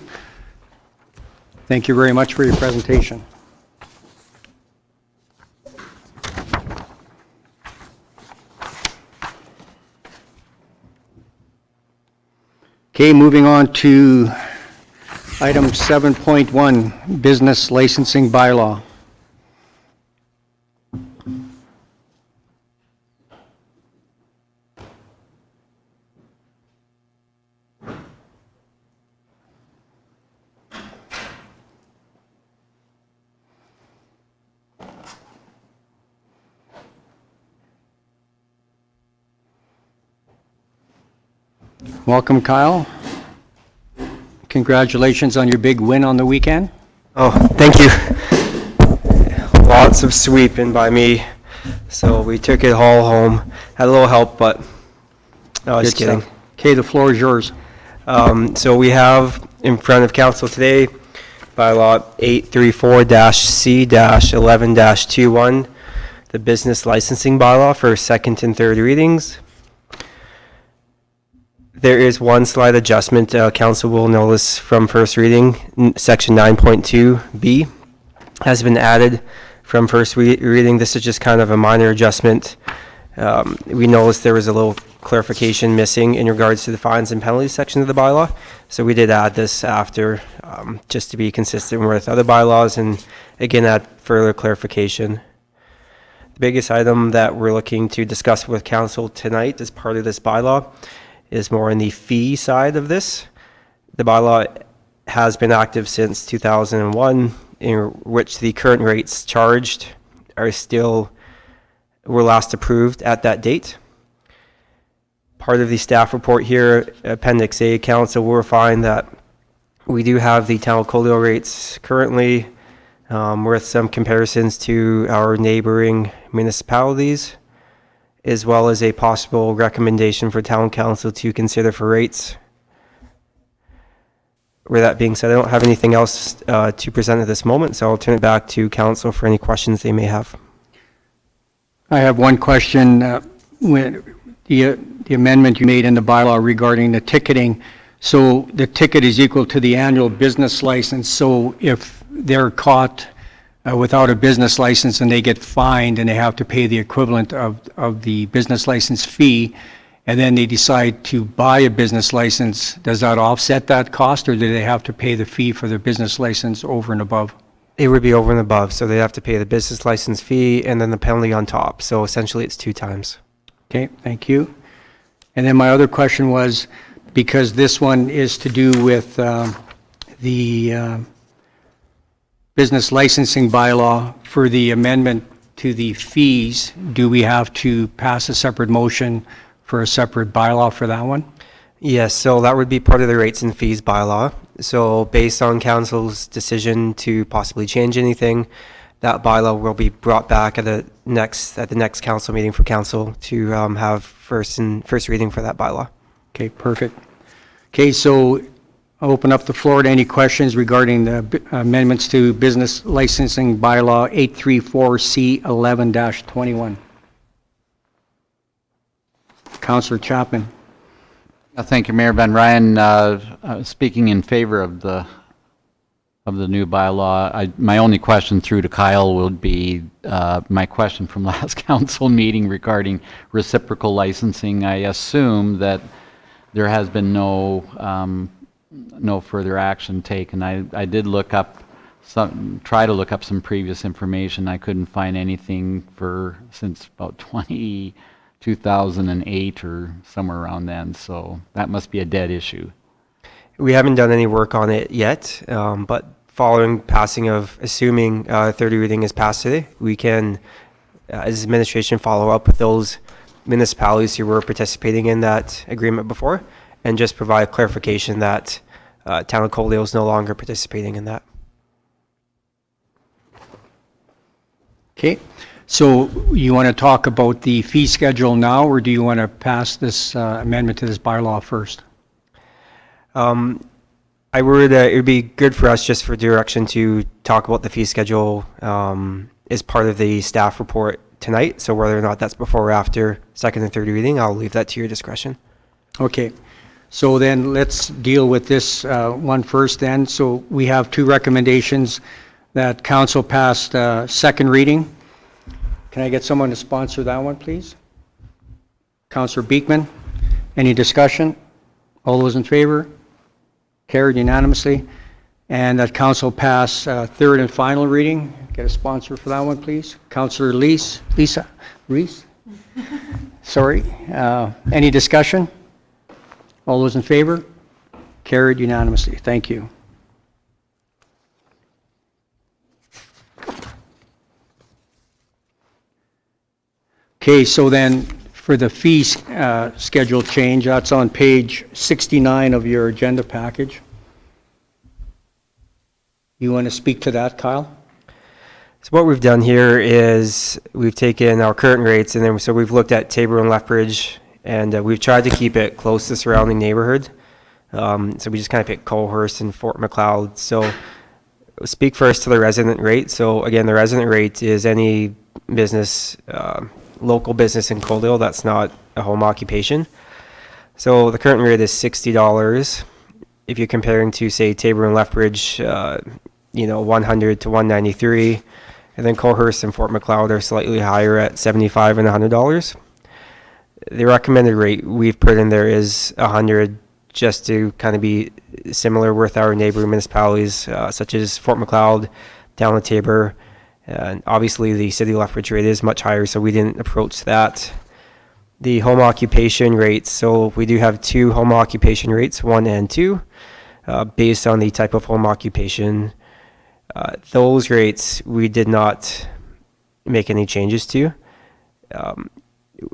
Thank you very much for your presentation. Okay, moving on to item 7.1, business licensing bylaw. Welcome, Kyle. Congratulations on your big win on the weekend. Oh, thank you. lots of sweeping by me, so we took it all home. Had a little help, but no, just kidding. Okay, the floor is yours. So we have in front of council today, Bylaw 834-C-11-21, the business licensing bylaw for second and third readings. There is one slight adjustment council will notice from first reading. Section 9.2B has been added from first reading. This is just kind of a minor adjustment. We noticed there was a little clarification missing in regards to the fines and penalties section of the bylaw. So we did add this after, just to be consistent with other bylaws and again add further clarification. The biggest item that we're looking to discuss with council tonight as part of this bylaw is more in the fee side of this. The bylaw has been active since 2001, in which the current rates charged were last approved at that date. Part of the staff report here, Appendix A, council will find that we do have the town of Coaldale rates currently with some comparisons to our neighboring municipalities, as well as a possible recommendation for town council to consider for rates. With that being said, I don't have anything else to present at this moment, so I'll turn it back to council for any questions they may have. I have one question. When the amendment you made in the bylaw regarding the ticketing, so the ticket is equal to the annual business license, so if they're caught without a business license and they get fined and they have to pay the equivalent of the business license fee, and then they decide to buy a business license, does that offset that cost, or do they have to pay the fee for the business license over and above? It would be over and above, so they have to pay the business license fee and then the penalty on top. So essentially it's 2 times. Okay, thank you. And then my other question was, because this one is to do with the business licensing bylaw, for the amendment to the fees, do we have to pass a separate motion for a separate bylaw for that one? Yes, so that would be part of the rates and fees bylaw. So based on council's decision to possibly change anything, that bylaw will be brought back at the next council meeting for council to have first reading for that bylaw. Okay, perfect. Okay, so I'll open up the floor to any questions regarding the amendments to business licensing bylaw 834C11-21. Councillor Chapman. Thank you, Mayor Ben Ryan. Speaking in favor of the new bylaw, my only question through to Kyle would be my question from last council meeting regarding reciprocal licensing. I assume that there has been no further action taken. I did try to look up some previous information. I couldn't find anything since about 2008 or somewhere around then, so that must be a dead issue. We haven't done any work on it yet, but following passing of, assuming third reading is passed today, we can, as administration, follow up with those municipalities who were participating in that agreement before and just provide clarification that Town of Coaldale is no longer participating in that. Okay, so you want to talk about the fee schedule now, or do you want to pass this amendment to this bylaw first? It would be good for us just for direction to talk about the fee schedule as part of the staff report tonight. So whether or not that's before or after second and third reading, I'll leave that to your discretion. Okay, so then let's deal with this one first then. So we have 2 recommendations that council passed second reading. Can I get someone to sponsor that one, please? Councillor Beekman. Any discussion? All those in favor? Carried unanimously. And that council pass third and final reading. Get a sponsor for that one, please. Councillor Lisa Reese. Sorry. Any discussion? All those in favor? Carried unanimously. Thank you. Okay, so then for the fee schedule change, that's on page 69 of your agenda package. You want to speak to that, Kyle? So what we've done here is we've taken our current rates and then so we've looked at Tabor and Lethbridge and we've tried to keep it close to the surrounding neighborhood. So we just kind of picked Colehurst and Fort Macleod. So speak first to the resident rate. So again, the resident rate is any business, local business in Coaldale that's not a home occupation. So the current rate is $60. If you're comparing to say Tabor and Lethbridge, 100 to 193, and then Colehurst and Fort Macleod are slightly higher at $75 and $100. The recommended rate we've put in there is 100, just to kind of be similar with our neighboring municipalities, such as Fort Macleod, down to Tabor, and obviously the city of Lethbridge rate is much higher, so we didn't approach that. The home occupation rates, so we do have two home occupation rates, 1 and 2, based on the type of home occupation. Those rates we did not make any changes to.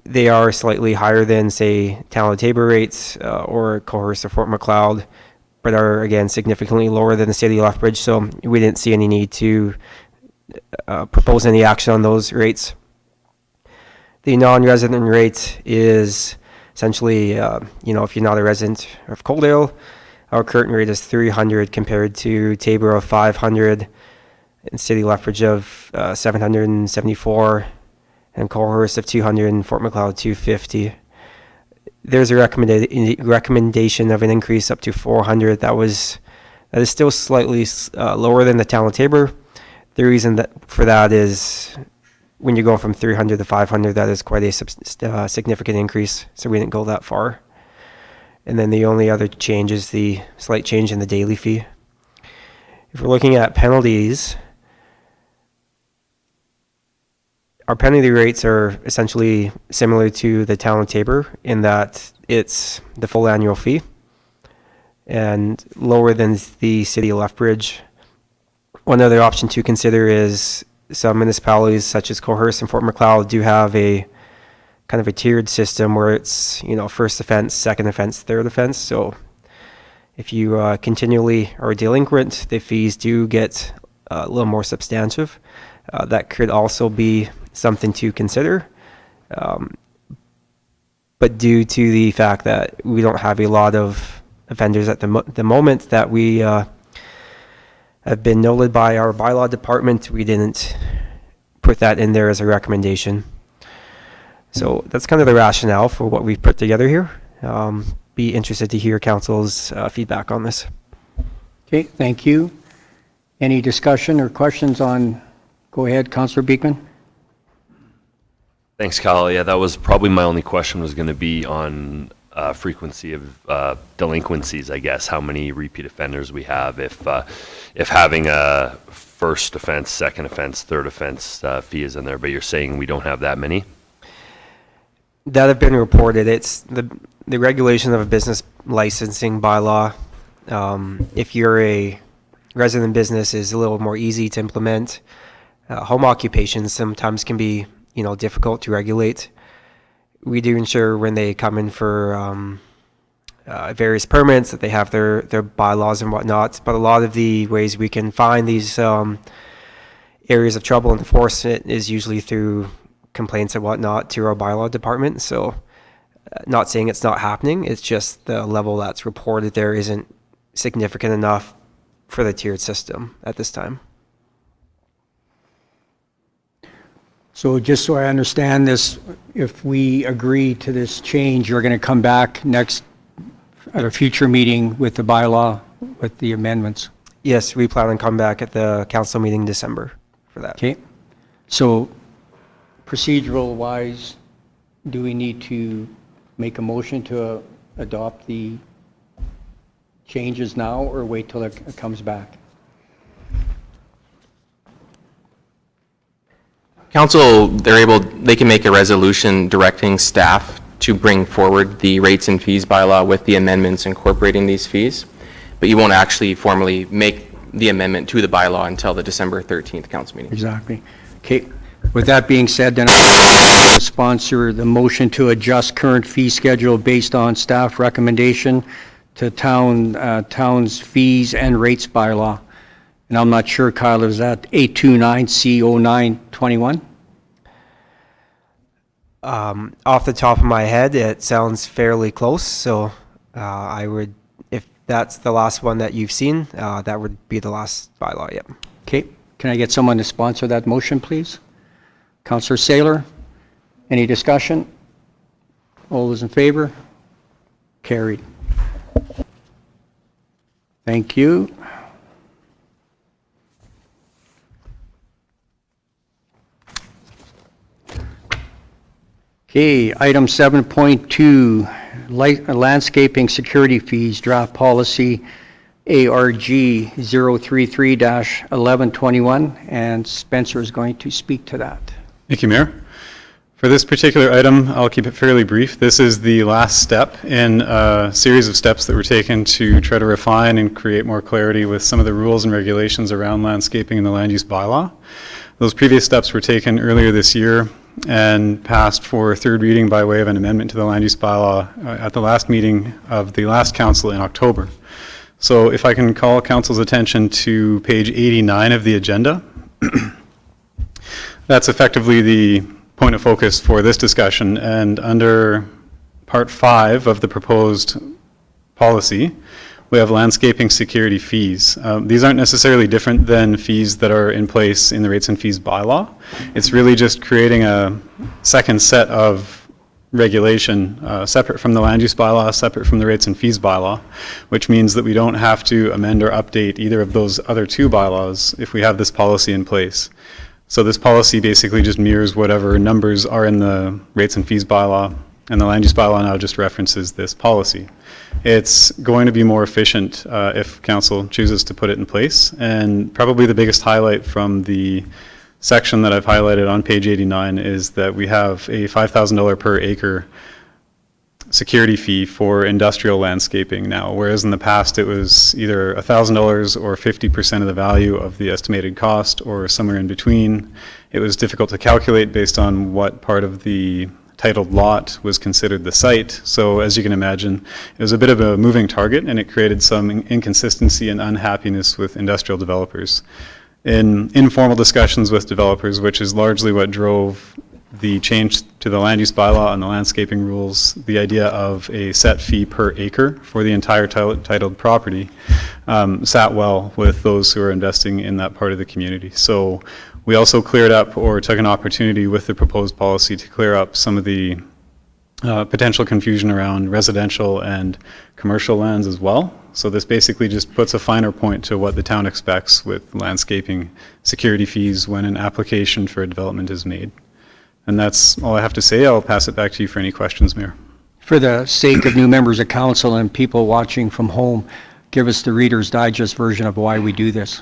They are slightly higher than, say, Town of Tabor rates or Colehurst or Fort Macleod, but are, again, significantly lower than the city of Lethbridge, so we didn't see any need to propose any action on those rates. The non-resident rate is essentially, if you're not a resident of Coaldale, our current rate is $300 compared to Tabor of $500, and City of Lethbridge of $774, and Colehurst of $200, and Fort Macleod $250. There's a recommendation of an increase up to $400. That is still slightly lower than the Town of Tabor. The reason for that is when you're going from 300 to 500, that is quite a significant increase, so we didn't go that far. And then the only other change is the slight change in the daily fee. If we're looking at penalties, our penalty rates are essentially similar to the Town of Tabor in that it's the full annual fee and lower than the city of Lethbridge. One other option to consider is some municipalities such as Colehurst and Fort Macleod do have a kind of a tiered system where it's, first offense, second offense, third offense. So if you continually are delinquent, the fees do get a little more substantive. That could also be something to consider. But due to the fact that we don't have a lot of offenders at the moment that we have been noted by our bylaw department, we didn't put that in there as a recommendation. So that's kind of the rationale for what we've put together here. Be interested to hear council's feedback on this. Okay, thank you. Any discussion or questions on, go ahead, Councillor Beekman. Thanks, Kyle. Yeah, that was probably my only question was going to be on frequency of delinquencies, I guess, how many repeat offenders we have if having a first offense, second offense, third offense fee is in there, but you're saying we don't have that many? That have been reported. It's the regulation of a business licensing bylaw. If you're a resident business, is a little more easy to implement. Home occupations sometimes can be, difficult to regulate. We do ensure when they come in for various permits that they have their bylaws and whatnot. But a lot of the ways we can find these areas of trouble and enforcement is usually through complaints and whatnot to our bylaw department. So not saying it's not happening, it's just the level that's reported there isn't significant enough for the tiered system at this time. So just so I understand this, if we agree to this change, you're going to come back next at a future meeting with the bylaw, with the amendments? Yes, we plan on coming back at the council meeting in December for that. Okay. So procedural wise, do we need to make a motion to adopt the changes now or wait till it comes back? Council, they can make a resolution directing staff to bring forward the rates and fees bylaw with the amendments incorporating these fees, but you won't actually formally make the amendment to the bylaw until the December 13th council meeting. Exactly. Okay. With that being said, then I'll sponsor the motion to adjust current fee schedule based on staff recommendation to town's fees and rates bylaw. And I'm not sure, Kyle, is that 829C0921? Off the top of my head, it sounds fairly close, so I would, if that's the last one that you've seen, that would be the last bylaw, yep. Okay, can I get someone to sponsor that motion, please? Councillor Saylor, any discussion? All those in favor? Carried. Thank you. Okay, item 7.2, landscaping security fees, draft policy ARG 033-1121, and Spencer is going to speak to that. Thank you, Mayor. For this particular item, I'll keep it fairly brief. This is the last step in a series of steps that were taken to try to refine and create more clarity with some of the rules and regulations around landscaping in the land use bylaw. Those previous steps were taken earlier this year and passed for third reading by way of an amendment to the land use bylaw at the last meeting of the last council in October. So if I can call council's attention to page 89 of the agenda, that's effectively the point of focus for this discussion, and under part 5 of the proposed policy, we have landscaping security fees. These aren't necessarily different than fees that are in place in the rates and fees bylaw. It's really just creating a second set of regulation separate from the land use bylaw, separate from the rates and fees bylaw, which means that we don't have to amend or update either of those other two bylaws if we have this policy in place. So this policy basically just mirrors whatever numbers are in the rates and fees bylaw, and the land use bylaw now just references this policy. It's going to be more efficient if council chooses to put it in place, and probably the biggest highlight from the section that I've highlighted on page 89 is that we have a $5,000 per acre security fee for industrial landscaping now, whereas in the past it was either $1,000 or 50% of the value of the estimated cost or somewhere in between. It was difficult to calculate based on what part of the titled lot was considered the site. So as you can imagine, it was a bit of a moving target, and it created some inconsistency and unhappiness with industrial developers. In informal discussions with developers, which is largely what drove the change to the land use bylaw and the landscaping rules, the idea of a set fee per acre for the entire titled property sat well with those who are investing in that part of the community. So we also cleared up, or took an opportunity with the proposed policy to clear up some of the potential confusion around residential and commercial lands as well. So this basically just puts a finer point to what the town expects with landscaping security fees when an application for a development is made. And that's all I have to say. I'll pass it back to you for any questions, Mayor. For the sake of new members of council and people watching from home, give us the Reader's Digest version of why we do this.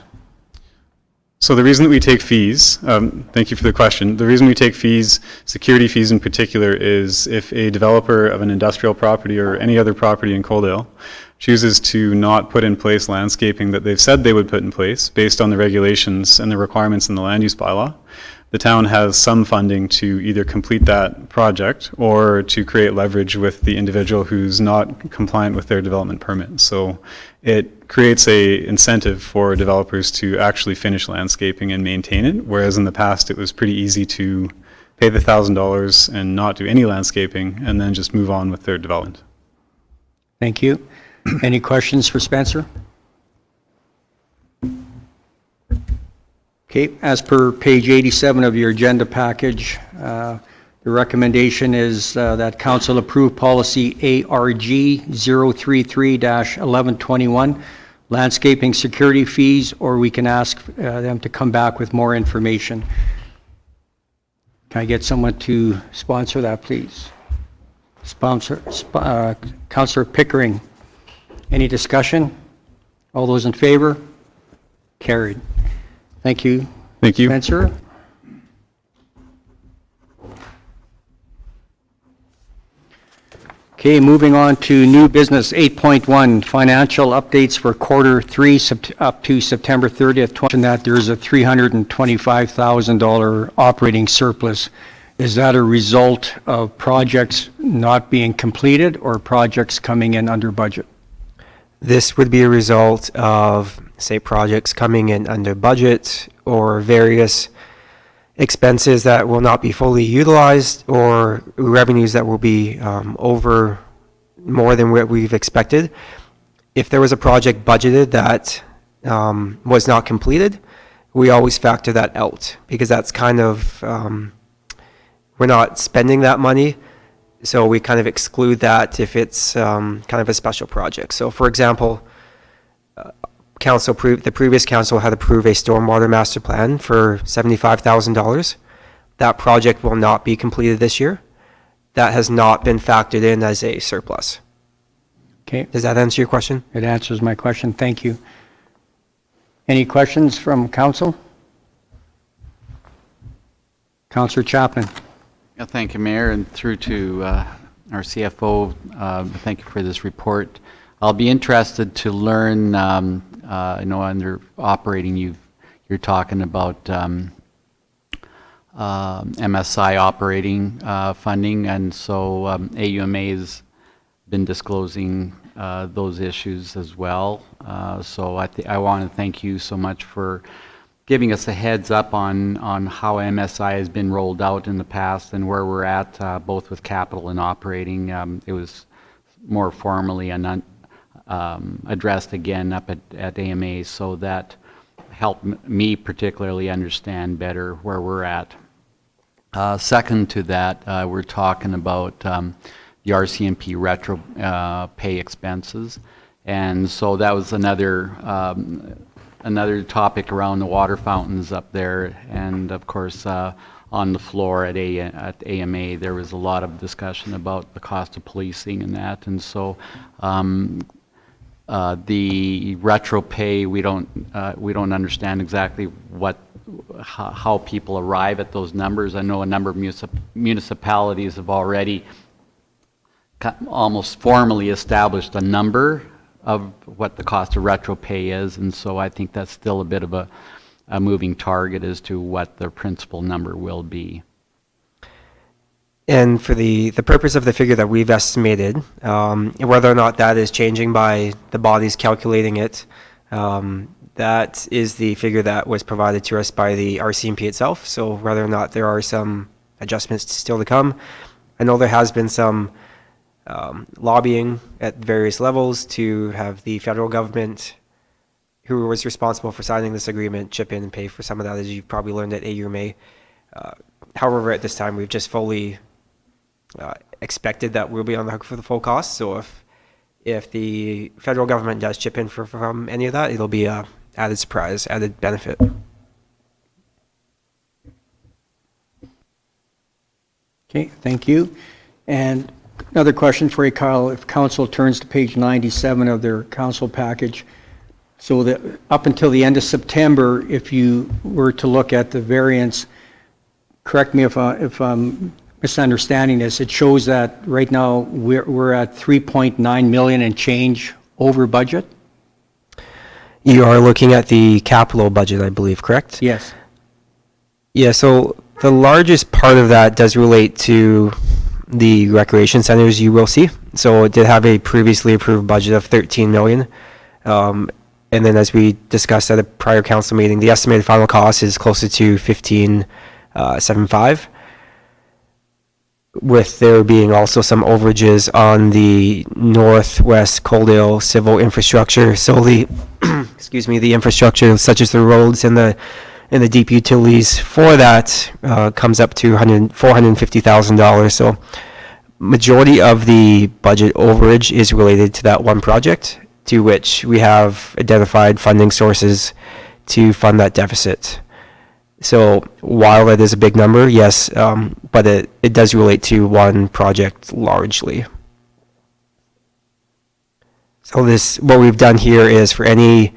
So the reason that we take fees, thank you for the question. The reason we take fees, security fees in particular, is if a developer of an industrial property or any other property in Coaldale chooses to not put in place landscaping that they've said they would put in place based on the regulations and the requirements in the land use bylaw, the town has some funding to either complete that project or to create leverage with the individual who's not compliant with their development permit. So it creates a incentive for developers to actually finish landscaping and maintain it, whereas in the past it was pretty easy to pay the $1,000 and not do any landscaping and then just move on with their development. Thank you. Any questions for Spencer? Okay, as per page 87 of your agenda package, the recommendation is that council approve policy ARG 033-1121, landscaping security fees, or we can ask them to come back with more information. Can I get someone to sponsor that, please? Councillor Pickering. Any discussion? All those in favor? Carried. Thank you. Thank you. Spencer? Okay, moving on to new business 8.1, financial updates for quarter 3 up to September 30th. That there's a $325,000 operating surplus. Is that a result of projects not being completed or projects coming in under budget? This would be a result of, say, projects coming in under budget or various expenses that will not be fully utilized or revenues that will be over more than what we've expected. If there was a project budgeted that was not completed, we always factor that out because that's kind of, we're not spending that money. So we kind of exclude that if it's kind of a special project. So for example, the previous council had approved a stormwater master plan for $75,000. That project will not be completed this year. That has not been factored in as a surplus. Okay, Does that answer your question? it answers my question. Thank you. Any questions from council? Councillor Chaplin. Yeah, thank you, Mayor, and through to our CFO, thank you for this report. I'll be interested to learn, I know under operating you're talking about MSI operating funding, and so AUMA has been disclosing those issues as well. So I want to thank you so much for giving us a heads up on how MSI has been rolled out in the past and where we're at, both with capital and operating. It was more formally addressed again up at AMA, so that helped me particularly understand better where we're at. Second to that, we're talking about the RCMP retro pay expenses, and so that was another topic around the water fountains up there, and of course on the floor at AMA there was a lot of discussion about the cost of policing and that, and so the retro pay, we don't understand exactly how people arrive at those numbers. I know a number of municipalities have already almost formally established a number of what the cost of retro pay is, and so I think that's still a bit of a moving target as to what the principal number will be. And for the purpose of the figure that we've estimated, whether or not that is changing by the bodies calculating it, that is the figure that was provided to us by the RCMP itself. So whether or not there are some adjustments still to come, I know there has been some lobbying at various levels to have the federal government, who was responsible for signing this agreement, chip in and pay for some of that, as you've probably learned at AUMA. However, at this time, we've just fully expected that we'll be on the hook for the full cost. So if the federal government does chip in from any of that, it'll be a added surprise, added benefit. Okay, thank you. And another question for you, Kyle. If council turns to page 97 of their council package, so that up until the end of September, if you were to look at the variance, correct me if I'm misunderstanding this, it shows that right now we're at 3.9 million and change over budget? You are looking at the capital budget, I believe, correct? Yes. Yeah, so the largest part of that does relate to the recreation centers you will see. So it did have a previously approved budget of 13 million. And then as we discussed at a prior council meeting, the estimated final cost is closer to 15.75, with there being also some overages on the northwest Coaldale civil infrastructure. So the, excuse me, the infrastructure such as the roads and the deep utilities for that comes up to $450,000. So majority of the budget overage is related to that one project, to which we have identified funding sources to fund that deficit. So while that is a big number, yes, but it does relate to one project largely. So what we've done here is for any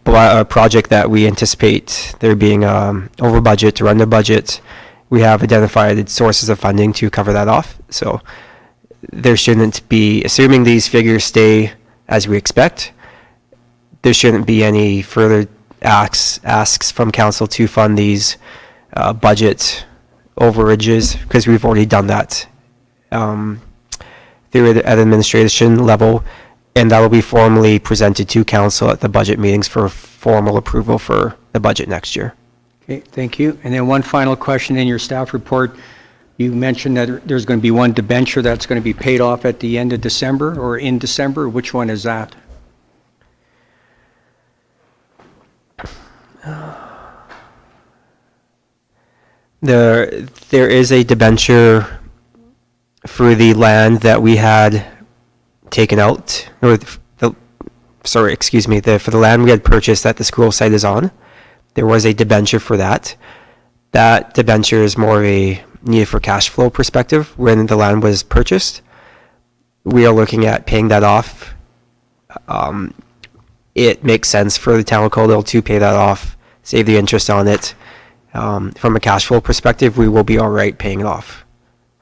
project that we anticipate there being over budget or under budget, we have identified sources of funding to cover that off. So there shouldn't be, assuming these figures stay as we expect, there shouldn't be any further asks from council to fund these budget overages, because we've already done that through at administration level. And that will be formally presented to council at the budget meetings for formal approval for the budget next year. Okay, thank you. And then one final question in your staff report. You mentioned that there's going to be one debenture that's going to be paid off at the end of December or in December. Which one is that? There is a debenture for the land that we had taken out, or for the land we had purchased that the school site is on. There was a debenture for that. That debenture is more of a need for cash flow perspective when the land was purchased. We are looking at paying that off. It makes sense for the town of Coaldale to pay that off, save the interest on it. From a cash flow perspective, we will be all right paying it off.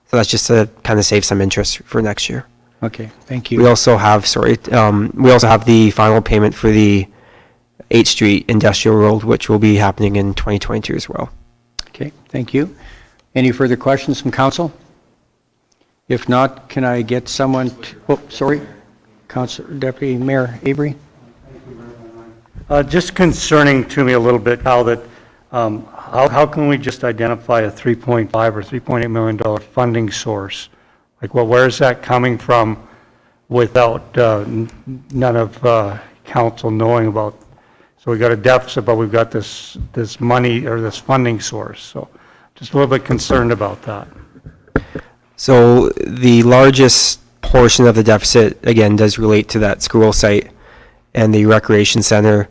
So that's just to kind of save some interest for next year. Okay, thank you. We also have the final payment for the 8th Street Industrial Road, which will be happening in 2022 as well. Okay, thank you. Any further questions from council? If not, can I get someone, Deputy Mayor Avery? Just concerning to me a little bit how that, how can we just identify a $3.5 or $3.8 million funding source? Like, well, where is that coming from without none of council knowing about? So we got a deficit, but we've got this money or this funding source. So just a little bit concerned about that. So the largest portion of the deficit, again, does relate to that school site and the recreation center,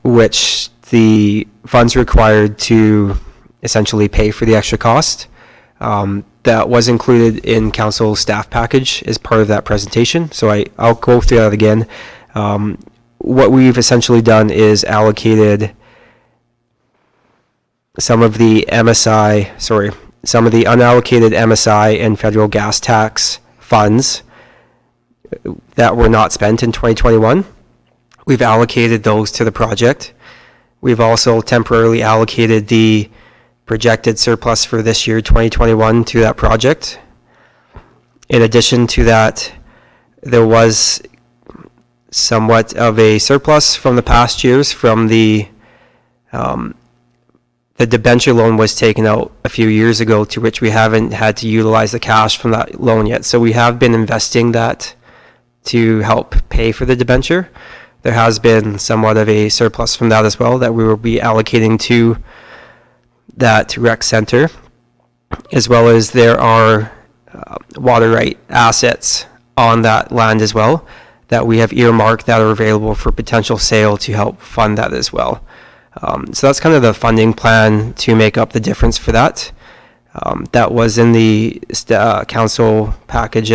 which the funds required to essentially pay for the extra cost. That was included in council staff package as part of that presentation. So I'll go through that again. What we've essentially done is allocated some of the unallocated MSI and federal gas tax funds that were not spent in 2021. We've allocated those to the project. We've also temporarily allocated the projected surplus for this year, 2021, to that project. In addition to that, there was somewhat of a surplus from the past years from the debenture loan was taken out a few years ago, to which we haven't had to utilize the cash from that loan yet. So we have been investing that to help pay for the debenture. There has been somewhat of a surplus from that as well that we will be allocating to that rec center, as well as there are water right assets on that land as well that we have earmarked that are available for potential sale to help fund that as well. So that's kind of the funding plan to make up the difference for that. That was in the council package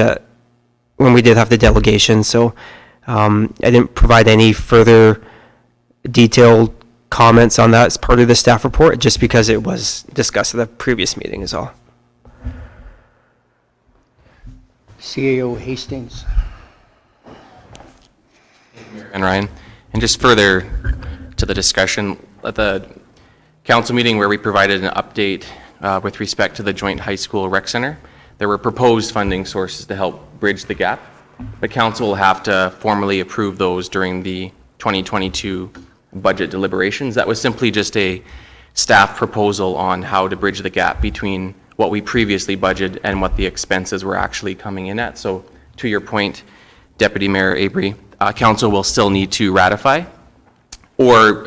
when we did have the delegation. So I didn't provide any further detailed comments on that as part of the staff report, just because it was discussed at the previous meeting is all. CAO Hastings. And Ryan, and just further to the discussion at the council meeting where we provided an update with respect to the joint high school rec center, there were proposed funding sources to help bridge the gap, but council will have to formally approve those during the 2022 budget deliberations. That was simply just a staff proposal on how to bridge the gap between what we previously budgeted and what the expenses were actually coming in at. So to your point, Deputy Mayor Avery, council will still need to ratify or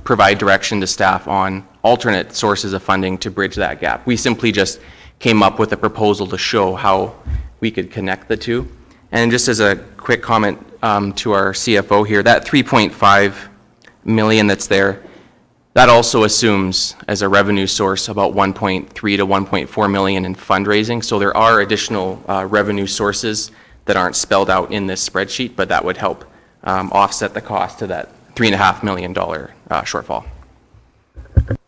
provide direction to staff on alternate sources of funding to bridge that gap. We simply just came up with a proposal to show how we could connect the two. And just as a quick comment to our CFO here, that 3.5 million that's there, that also assumes as a revenue source about 1.3 to 1.4 million in fundraising. So there are additional revenue sources that aren't spelled out in this spreadsheet, but that would help offset the cost to that $3.5 million shortfall.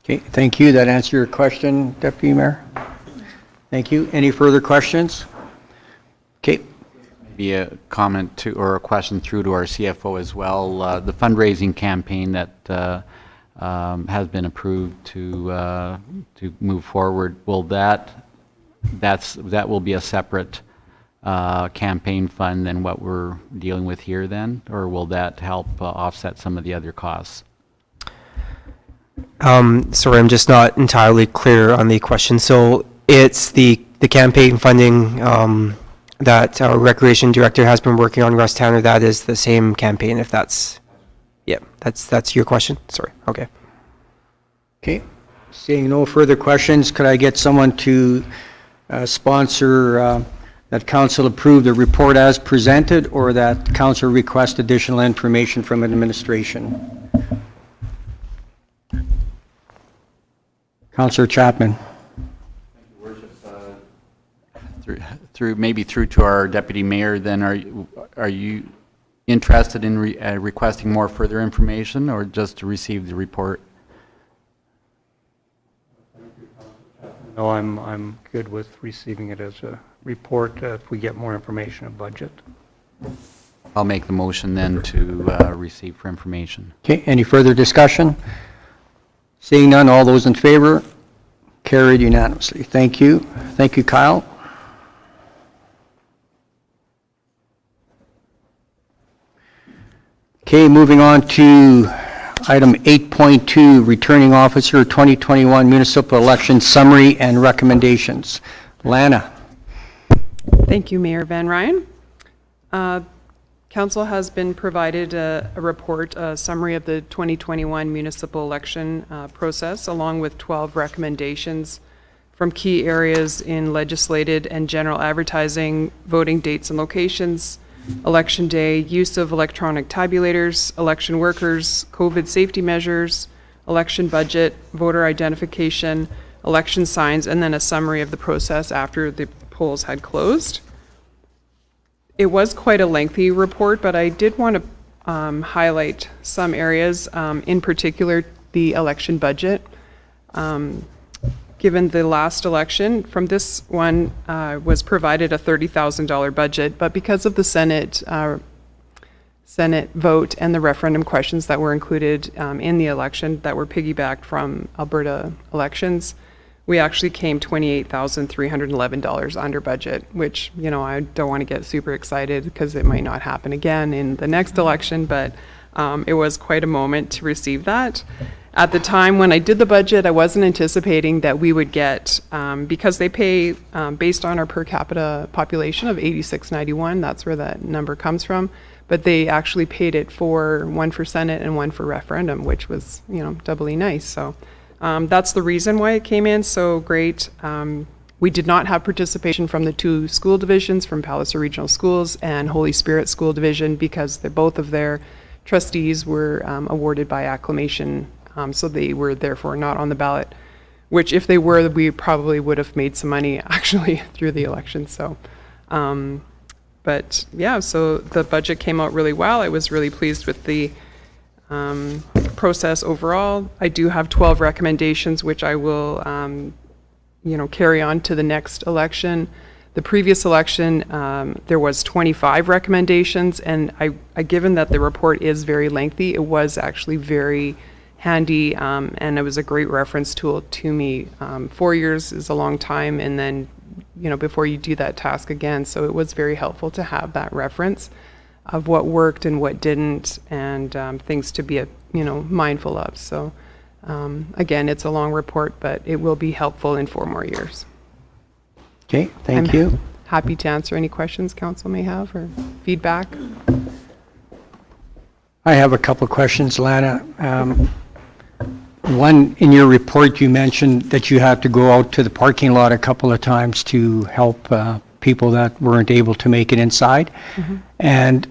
Okay, thank you. That answered your question, Deputy Mayor? Thank you. Any further questions? Okay. Maybe a comment to, or a question through to our CFO as well. The fundraising campaign that has been approved to move forward, will that will be a separate campaign fund than what we're dealing with here then? Or will that help offset some of the other costs? Sorry, I'm just not entirely clear on the question. So it's the campaign funding that our recreation director has been working on, Russ Tanner. That is the same campaign, if that's, yeah, that's your question? Sorry, okay. Okay, seeing no further questions, could I get someone to sponsor that council approve the report as presented, or that council request additional information from administration? Councillor Chapman. Maybe through to our deputy mayor, then are you interested in requesting more further information, or just to receive the report? No, I'm good with receiving it as a report if we get more information of budget. I'll make the motion then to receive for information. Okay, any further discussion? Seeing none, all those in favor? Carried unanimously. Thank you. Thank you, Kyle. Okay, moving on to item 8.2, Returning Officer 2021 Municipal Election Summary and Recommendations. Lana. Thank you, Mayor Van Ryn. Council has been provided a report, a summary of the 2021 municipal election process, along with 12 recommendations from key areas in legislated and general advertising, voting dates and locations, election day, use of electronic tabulators, election workers, COVID safety measures, election budget, voter identification, election signs, and then a summary of the process after the polls had closed. It was quite a lengthy report, but I did want to highlight some areas, in particular the election budget. Given the last election, from this one was provided a $30,000 budget, but because of the Senate vote and the referendum questions that were included in the election that were piggybacked from Alberta elections, we actually came $28,311 under budget, which, you know, I don't want to get super excited because it might not happen again in the next election, but it was quite a moment to receive that. At the time when I did the budget, I wasn't anticipating that we would get, because they pay based on our per capita population of 8691, that's where that number comes from, but they actually paid it for one for Senate and one for referendum, which was, you know, doubly nice. So that's the reason why it came in so great. We did not have participation from the two school divisions, from Palliser Regional Schools and Holy Spirit School Division, because both of their trustees were awarded by acclamation. So they were therefore not on the ballot, which if they were, we probably would have made some money actually through the election. So, but yeah, so the budget came out really well. I was really pleased with the process overall. I do have 12 recommendations, which I will, you know, carry on to the next election. The previous election, there was 25 recommendations, and given that the report is very lengthy, it was actually very handy, and it was a great reference tool to me. 4 years is a long time, and then, you know, before you do that task again, so it was very helpful to have that reference of what worked and what didn't, and things to be, you know, mindful of. So again, it's a long report, but it will be helpful in 4 more years. Okay, thank you. Happy to answer any questions council may have or feedback. I have a couple of questions, Lana. One, in your report, you mentioned that you had to go out to the parking lot a couple of times to help people that weren't able to make it inside. Mm-hmm. And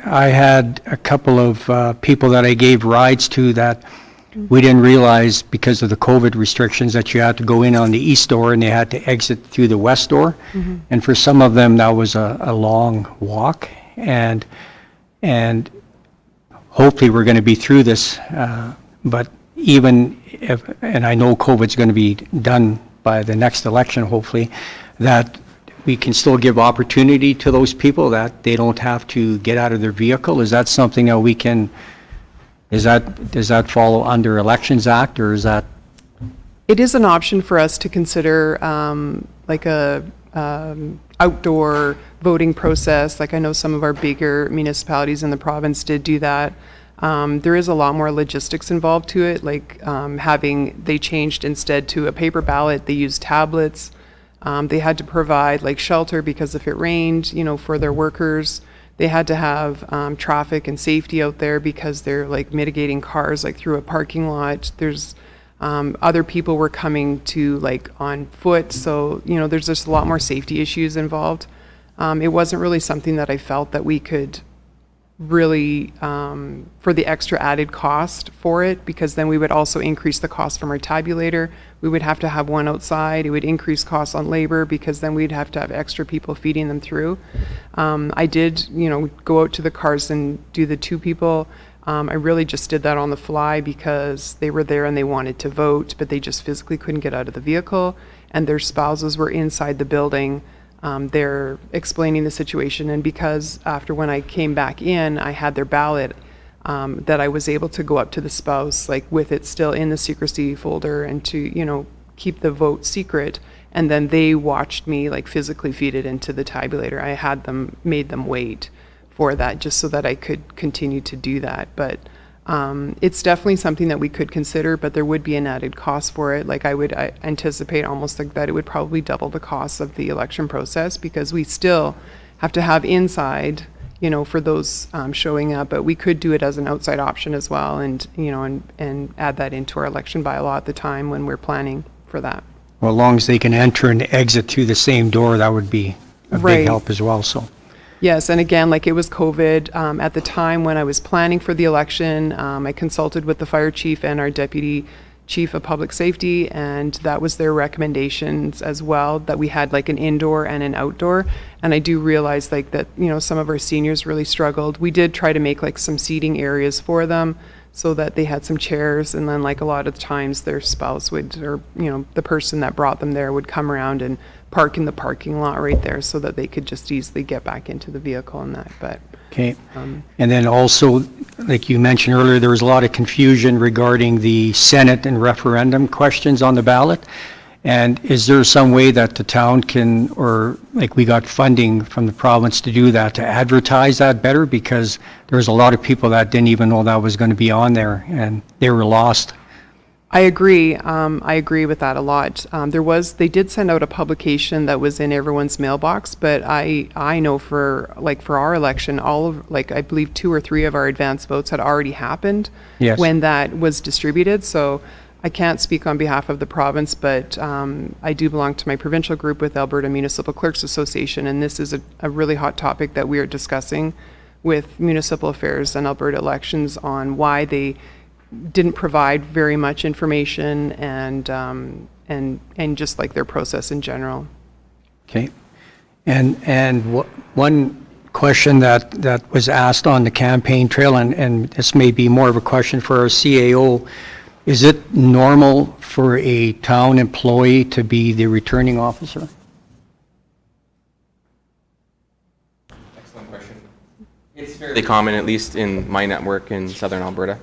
I had a couple of people that I gave rides to that we didn't realize, because of the COVID restrictions, that you had to go in on the east door and they had to exit through the west door. Mm-hmm. And for some of them, that was a long walk. And hopefully we're going to be through this, but even if, and I know COVID's going to be done by the next election, hopefully, that we can still give opportunity to those people that they don't have to get out of their vehicle. Is that something that we can, does that fall under Elections Act, or is that? It is an option for us to consider like a outdoor voting process. Like I know some of our bigger municipalities in the province did do that. There is a lot more logistics involved to it, like they changed instead to a paper ballot, they used tablets. They had to provide like shelter because if it rained, for their workers. They had to have traffic and safety out there because they're like mitigating cars like through a parking lot. There's other people were coming to like on foot, so there's just a lot more safety issues involved. It wasn't really something that I felt that we could really for the extra added cost for it, because then we would also increase the cost from our tabulator. We would have to have one outside. It would increase costs on labor because then we'd have to have extra people feeding them through. I did, go out to the cars and do the 2 people. I really just did that on the fly because they were there and they wanted to vote, but they just physically couldn't get out of the vehicle, and their spouses were inside the building. They're explaining the situation, and because after when I came back in, I had their ballot, that I was able to go up to the spouse, like with it still in the secrecy folder, and to, keep the vote secret. And then they watched me like physically feed it into the tabulator. I had made them wait for that just so that I could continue to do that. But it's definitely something that we could consider, but there would be an added cost for it. Like I anticipate almost like that it would probably double the cost of the election process, because we still have to have inside, for those showing up, but we could do it as an outside option as well, and and add that into our election bylaw at the time when we're planning for that. Well, as long as they can enter and exit through the same door, that would be a Right. big help as well, so. Yes, and again, like it was COVID, at the time when I was planning for the election, I consulted with the fire chief and our deputy chief of public safety, and that was their recommendations as well, that we had like an indoor and an outdoor. And I do realize like that, some of our seniors really struggled. We did try to make like some seating areas for them so that they had some chairs, and then like a lot of times their spouse would, or, the person that brought them there would come around and park in the parking lot right there so that they could just easily get back into the vehicle and that, but. Okay. And then also, like you mentioned earlier, there was a lot of confusion regarding the Senate and referendum questions on the ballot. And is there some way that the town can, or like we got funding from the province to do that, to advertise that better? Because there was a lot of people that didn't even know that was going to be on there, and they were lost. I agree. I agree with that a lot. They did send out a publication that was in everyone's mailbox, but I know for our election, I believe 2 or 3 of our advance votes had already happened. Yes. When that was distributed. So I can't speak on behalf of the province, but I do belong to my provincial group with Alberta Municipal Clerks Association, and this is a really hot topic that we are discussing with municipal affairs and Alberta elections on why they didn't provide very much information and just like their process in general. Okay. And one question that was asked on the campaign trail, and this may be more of a question for our CAO, is it normal for a town employee to be the returning officer? Excellent question. It's fairly common, at least in my network in southern Alberta.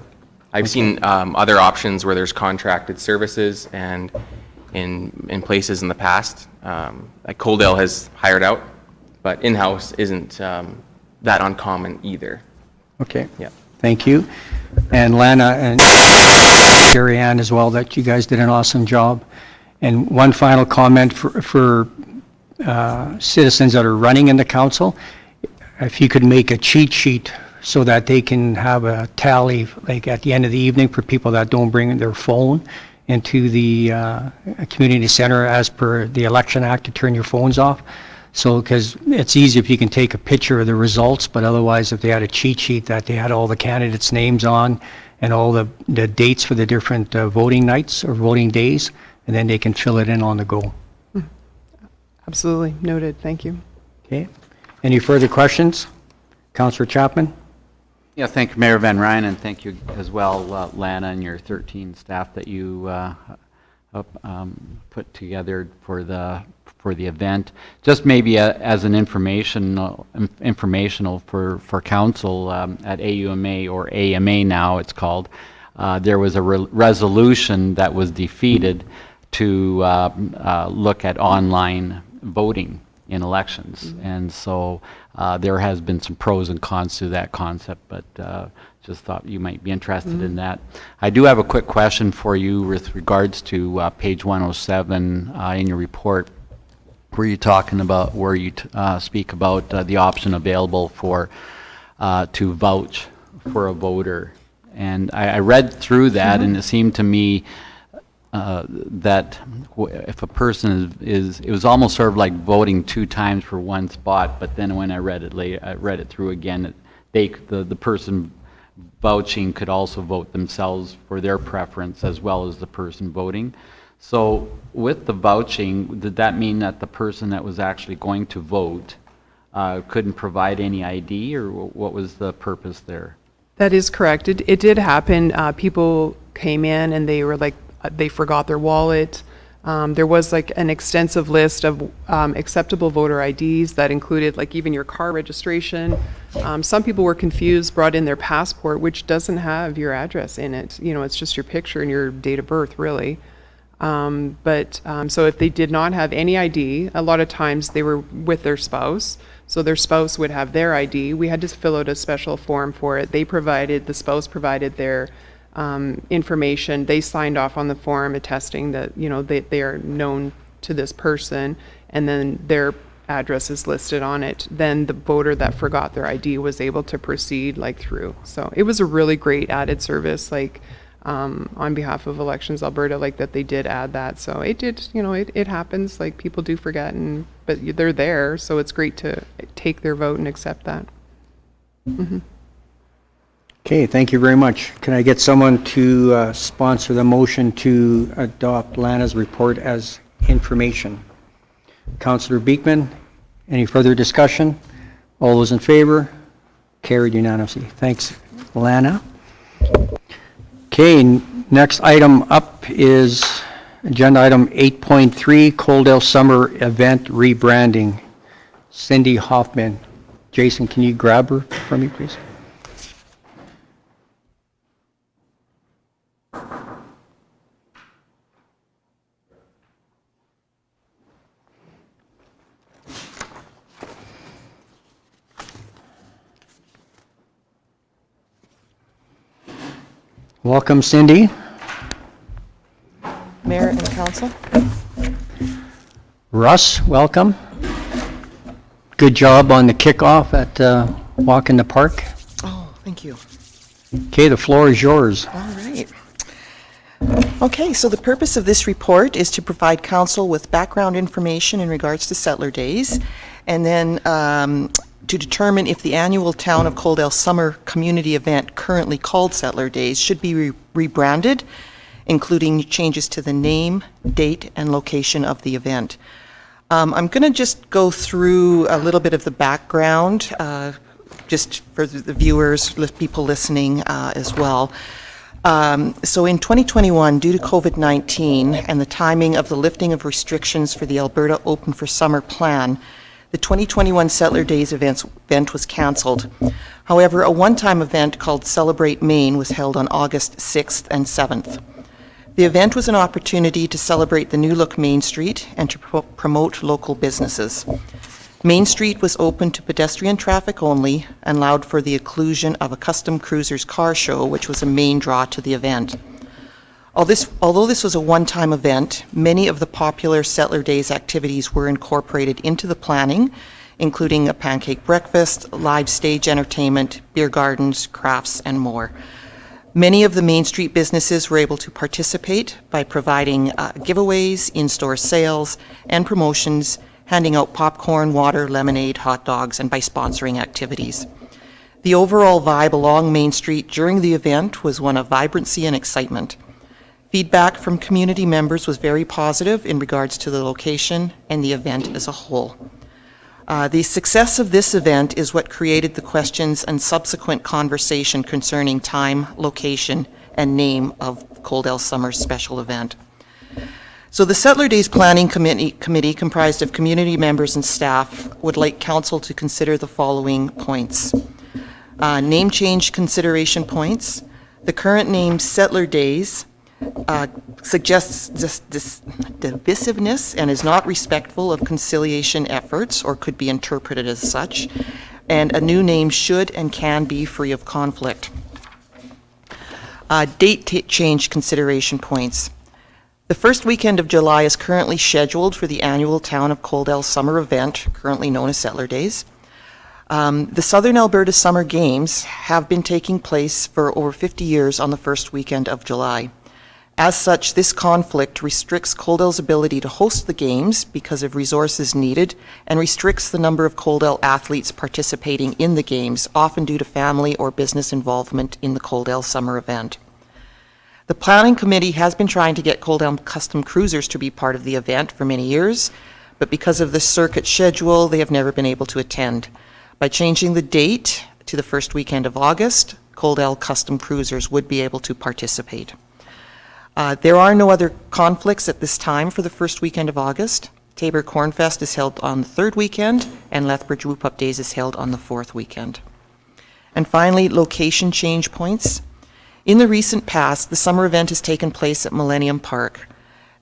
I've seen other options where there's contracted services, and in places in the past, like Coaldale has hired out, but in-house isn't that uncommon either. Okay. Yeah. Thank you. And Lana and Carrie Ann as well, that you guys did an awesome job. And one final comment for citizens that are running in the council, if you could make a cheat sheet so that they can have a tally, like at the end of the evening, for people that don't bring their phone into the community center as per the Election Act to turn your phones off. So, because it's easy if you can take a picture of the results, but otherwise if they had a cheat sheet that they had all the candidates' names on and all the dates for the different voting nights or voting days, and then they can fill it in on the go. Absolutely. Noted. Thank you. Okay. Any further questions? Councillor Chapman? Yeah, thank you, Mayor Van Ryn, and thank you as well, Lana, and your 13 staff that you put together for the event. Just maybe as an informational for council at AUMA, or AMA now it's called, there was a resolution that was defeated to look at online voting. in elections. And so there has been some pros and cons to that concept, but just thought you might be interested in that. I do have a quick question for you with regards to page 107 in your report, where you're talking about, where you speak about the option available for to vouch for a voter. And I read through that, and it seemed to me that if a person it was almost sort of like voting 2 times for one spot. But then when I read it through again, the person vouching could also vote themselves for their preference as well as the person voting. So with the vouching, did that mean that the person that was actually going to vote couldn't provide any ID, or what was the purpose there? That is correct. It did happen. People came in and they were like, they forgot their wallet. There was like an extensive list of acceptable voter IDs that included like even your car registration. Some people were confused, brought in their passport, which doesn't have your address in it. You know, it's just your picture and your date of birth, really. So if they did not have any ID, a lot of times they were with their spouse. So their spouse would have their ID. We had to fill out a special form for it. The spouse provided their information. They signed off on the form attesting that, you know, they are known to this person, and then their address is listed on it. Then the voter that forgot their ID was able to proceed like through. So it was a really great added service, like on behalf of Elections Alberta, like that they did add that. So it did, you know, it happens, like people do forget, but they're there, so it's great to take their vote and accept that. Okay, thank you very much. Can I get someone to sponsor the motion to adopt Lana's report as information? Councillor Beekman, any further discussion? All those in favor? Carried unanimously. Thanks, Lana. Okay, next item up is agenda item 8.3, Coaldale Summer Event Rebranding. Cindy Hoffman. Jason, can you grab her for me, please? Welcome, Cindy. Mayor and Council. Russ, welcome. Good job on the kickoff at Walk in the Park. Oh, thank you. Okay, the floor is yours. All right. Okay, so the purpose of this report is to provide Council with background information in regards to Settler Days, and then to determine if the annual Town of Coaldale Summer Community Event, currently called Settler Days, should be rebranded, including changes to the name, date, and location of the event. I'm going to just go through a little bit of the background, just for the viewers, people listening as well. So in 2021, due to COVID-19 and the timing of the lifting of restrictions for the Alberta Open for Summer plan, the 2021 Settler Days event was cancelled. However, a one-time event called Celebrate Maine was held on August 6th and 7th. The event was an opportunity to celebrate the new look Main Street and to promote local businesses. Main Street was open to pedestrian traffic only and allowed for the inclusion of a custom cruisers car show, which was a main draw to the event. Although this was a one-time event, many of the popular Settler Days activities were incorporated into the planning, including a pancake breakfast, live stage entertainment, beer gardens, crafts, and more. Many of the Main Street businesses were able to participate by providing giveaways, in-store sales, and promotions, handing out popcorn, water, lemonade, hot dogs, and by sponsoring activities. The overall vibe along Main Street during the event was one of vibrancy and excitement. Feedback from community members was very positive in regards to the location and the event as a whole. The success of this event is what created the questions and subsequent conversation concerning time, location, and name of Coaldale Summer's special event. So the Settler Days Planning Committee, comprised of community members and staff, would like Council to consider the following points. Name change consideration points. The current name Settler Days suggests this divisiveness and is not respectful of conciliation efforts, or could be interpreted as such, and a new name should and can be free of conflict. Date change consideration points. The first weekend of July is currently scheduled for the annual Town of Coaldale summer event, currently known as Settler Days. The Southern Alberta Summer Games have been taking place for over 50 years on the first weekend of July. As such, this conflict restricts Coaldale's ability to host the games because of resources needed, and restricts the number of Coaldale athletes participating in the games, often due to family or business involvement in the Coaldale summer event. The Planning Committee has been trying to get Coaldale Custom Cruisers to be part of the event for many years, but because of the circuit schedule, they have never been able to attend. By changing the date to the first weekend of August, Coaldale Custom Cruisers would be able to participate. There are no other conflicts at this time for the first weekend of August. Tabor Cornfest is held on the third weekend, and Lethbridge Whoop Up Days is held on the fourth weekend. And finally, location change points. In the recent past, the summer event has taken place at Millennium Park.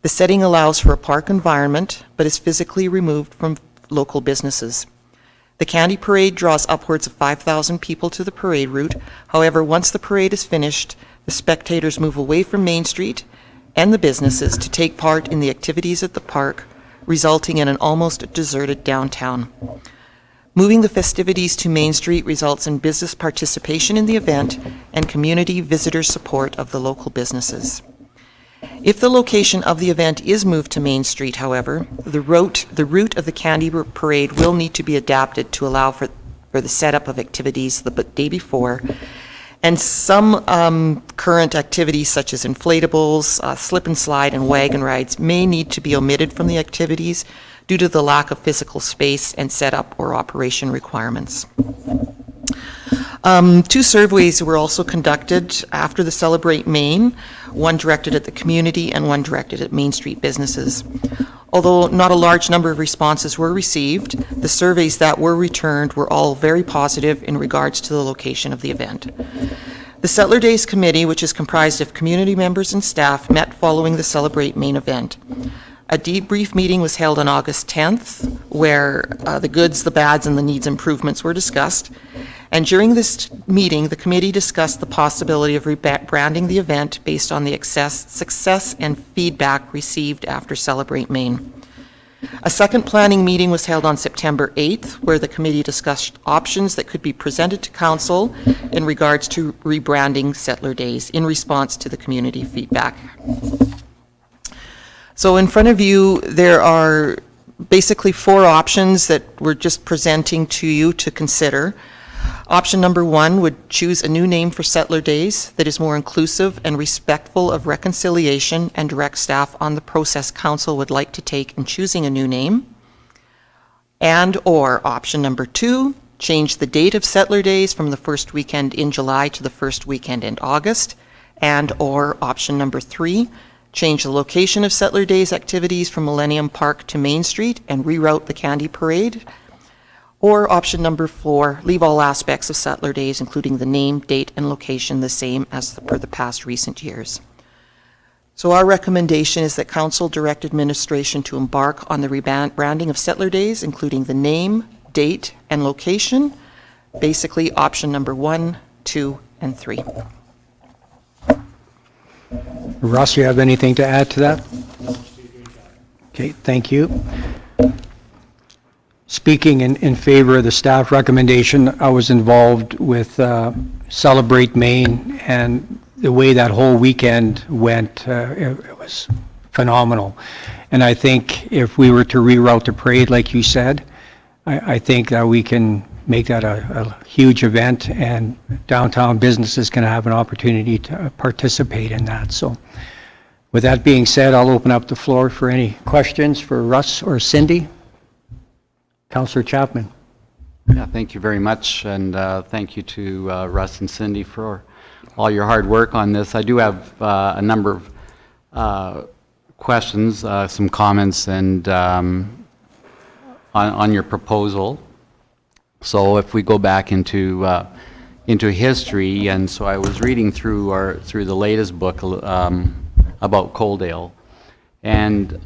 The setting allows for a park environment, but is physically removed from local businesses. The Candy Parade draws upwards of 5,000 people to the parade route. However, once the parade is finished, the spectators move away from Main Street and the businesses to take part in the activities at the park, resulting in an almost deserted downtown. Moving the festivities to Main Street results in business participation in the event and community visitor support of the local businesses. If the location of the event is moved to Main Street, however, the route of the Candy Parade will need to be adapted to allow for the setup of activities the day before, and some current activities such as inflatables, slip and slide, and wagon rides may need to be omitted from the activities due to the lack of physical space and setup or operation requirements. 2 surveys were also conducted after the Celebrate Main, one directed at the community and one directed at Main Street businesses. Although not a large number of responses were received, the surveys that were returned were all very positive in regards to the location of the event. The Settler Days Committee, which is comprised of community members and staff, met following the Celebrate Main event. A debrief meeting was held on August 10th, where the goods, the bads, and the needs improvements were discussed. And during this meeting, the committee discussed the possibility of rebranding the event based on the success and feedback received after Celebrate Main. A second planning meeting was held on September 8th, where the committee discussed options that could be presented to council in regards to rebranding Settler Days in response to the community feedback. So in front of you, there are basically 4 options that we're just presenting to you to consider. Option number 1 would choose a new name for Settler Days that is more inclusive and respectful of reconciliation and direct staff on the process council would like to take in choosing a new name. And or option number 2, change the date of Settler Days from the first weekend in July to the first weekend in August. And or option number 3, change the location of Settler Days activities from Millennium Park to Main Street and reroute the Candy Parade. Or option number 4, leave all aspects of Settler Days, including the name, date, and location, the same as per the past recent years. So our recommendation is that Council direct administration to embark on the rebranding of Settler Days, including the name, date, and location, basically option number 1, 2, and 3. Russ, you have anything to add to that? Okay, thank you. Speaking in favor of the staff recommendation, I was involved with Celebrate Main, and the way that whole weekend went, it was phenomenal. And I think if we were to reroute the parade, like you said, I think that we can make that a huge event, and downtown businesses can have an opportunity to participate in that. So with that being said, I'll open up the floor for any questions for Russ or Cindy. Councillor Chapman. Yeah, thank you very much, and thank you to Russ and Cindy for all your hard work on this. I do have a number of questions, some comments, and on your proposal. So if we go back into history, and so I was reading through the latest book, Coaldale. And